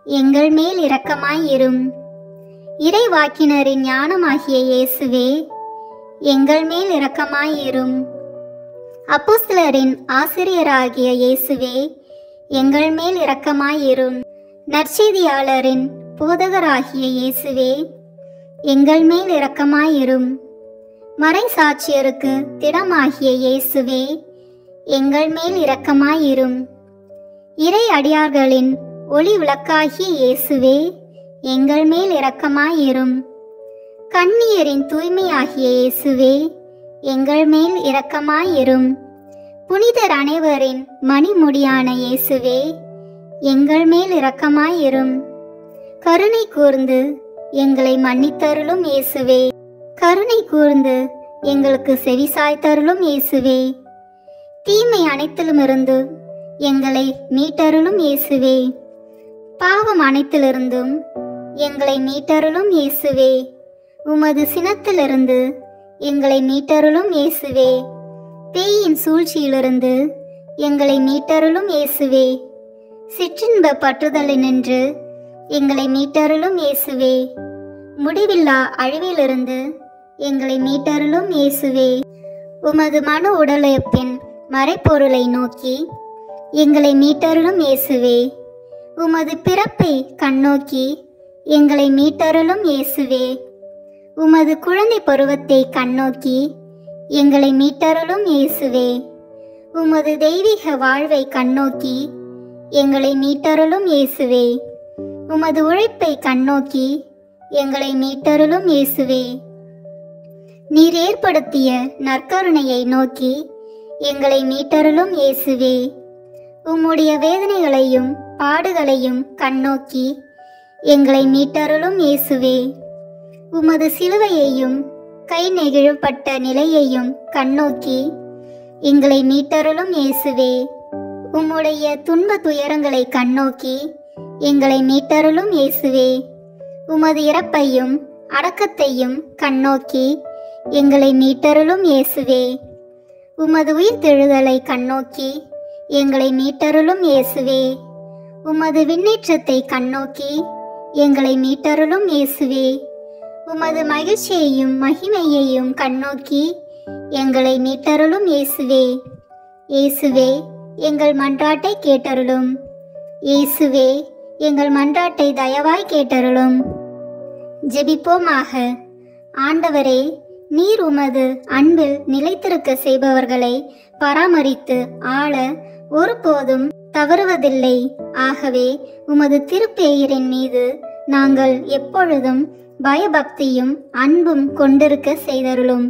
எங்கள் மேல் இரக்கமாயிரும். இறைவாக்கினரின் ஞானமாகிய இயேசுவே, எங்கள் மேல் இரக்கமாயிரும். அப்போஸ்தலரின் ஆசிரியராகிய இயேசுவே, எங்கள் மேல் இரக்கமாயிரும். நற்செய்தியாளரின் போதகராகிய இயேசுவே, எங்கள் மேல் இரக்கமாயிரும். மறைசாட்சியருக்கு திடமாகிய இயேசுவே, எங்கள் மேல் இரக்கமாயிரும். இறை அடியார்களின் ஒளி விளக்காகிய இயேசுவே, எங்கள் மேல் இரக்கமாயிரும். கன்னியரின் தூய்மையாகிய இயேசுவே, எங்கள் மேல் இரக்கமாயிரும். புனிதர் அனைவரின் மணிமுடியான இயேசுவே, எங்கள் மேல் இரக்கமாயிரும். கருணை கூர்ந்து எங்களை மன்னித்தருளும் இயேசுவே, கருணை கூர்ந்து எங்களுக்கு செவிசாய்த்தருளும் இயேசுவே. தீமை அனைத்திலுமிருந்து எங்களை மீட்டருளும் இயேசுவே, பாவம் அனைத்திலிருந்தும் எங்களை மீட்டருளும் இயேசுவே. உமது சினத்திலிருந்து எங்களை மீட்டருளும் இயேசுவே, பேயின் சூழ்ச்சியிலிருந்து எங்களை மீட்டருளும் இயேசுவே. சிற்றின்ப பற்றுதலினின்று எங்களை மீட்டருளும் இயேசுவே, முடிவில்லா அழிவிலிருந்து எங்களை மீட்டருளும் இயேசுவே. உமது மனு உடலுயர்ப்பின் மறைப்பொருளை நோக்கி எங்களை மீட்டருளும் இயேசுவே, உமது பிறப்பை கண்ணோக்கி எங்களை மீட்டருளும் இயேசுவே, உமது குழந்தை பருவத்தை கண்ணோக்கி எங்களை மீட்டருளும் இயேசுவே, உமது தெய்வீக வாழ்வை கண்ணோக்கி எங்களை மீட்டருளும் இயேசுவே, உமது உழைப்பை கண்ணோக்கி எங்களை மீட்டருளும் இயேசுவே. நீர் ஏற்படுத்திய நற்கருணையை நோக்கி எங்களை மீட்டருளும் இயேசுவே, உம்முடைய வேதனைகளையும் பாடுகளையும் கண்ணோக்கி எங்களை மீட்டருளும் இயேசுவே, உமது சிலுவையையும் கை நெகிழப்பட்ட நிலையையும் கண்ணோக்கி எங்களை மீட்டருளும் இயேசுவே, உம்முடைய துன்ப துயரங்களை கண்ணோக்கி எங்களை மீட்டருளும் இயேசுவே, உமது இறப்பையும் அடக்கத்தையும் கண்ணோக்கி எங்களை மீட்டருளும் இயேசுவே, உமது உயிர்த்தெழுதலை கண்ணோக்கி எங்களை மீட்டருளும் இயேசுவே, உமது விண்ணேற்றத்தை கண்ணோக்கி எங்களை மீட்டருளும் இயேசுவே, உமது மகிழ்ச்சியையும் மகிமையையும் கண்ணோக்கி எங்களை மீட்டருளும் இயேசுவே. இயேசுவே, எங்கள் மன்றாட்டை கேட்டருளும். இயேசுவே, எங்கள் மன்றாட்டை தயவாய் கேட்டருளும். ஜெபிப்போமாக. ஆண்டவரே, நீர் உமது அன்பில் நிலைத்திருக்க செய்பவர்களை பராமரித்து ஆள ஒருபோதும் தவறுவதில்லை. ஆகவே உமது திருப்பெயரின் மீது நாங்கள் எப்பொழுதும் பயபக்தியும் அன்பும் கொண்டிருக்க செய்தருளும்.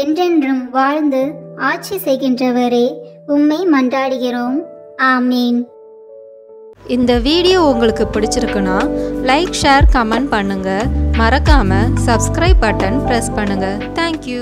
என்றென்றும் வாழ்ந்து ஆட்சி செய்கின்றவரே, உம்மை மன்றாடுகிறோம். ஆமீன். இந்த வீடியோ உங்களுக்கு பிடிச்சிருக்குன்னா லைக், ஷேர், கமெண்ட் பண்ணுங்க. மறக்காம சப்ஸ்கிரைப் பட்டன் பிரஸ் பண்ணுங்க. தேங்க்யூ.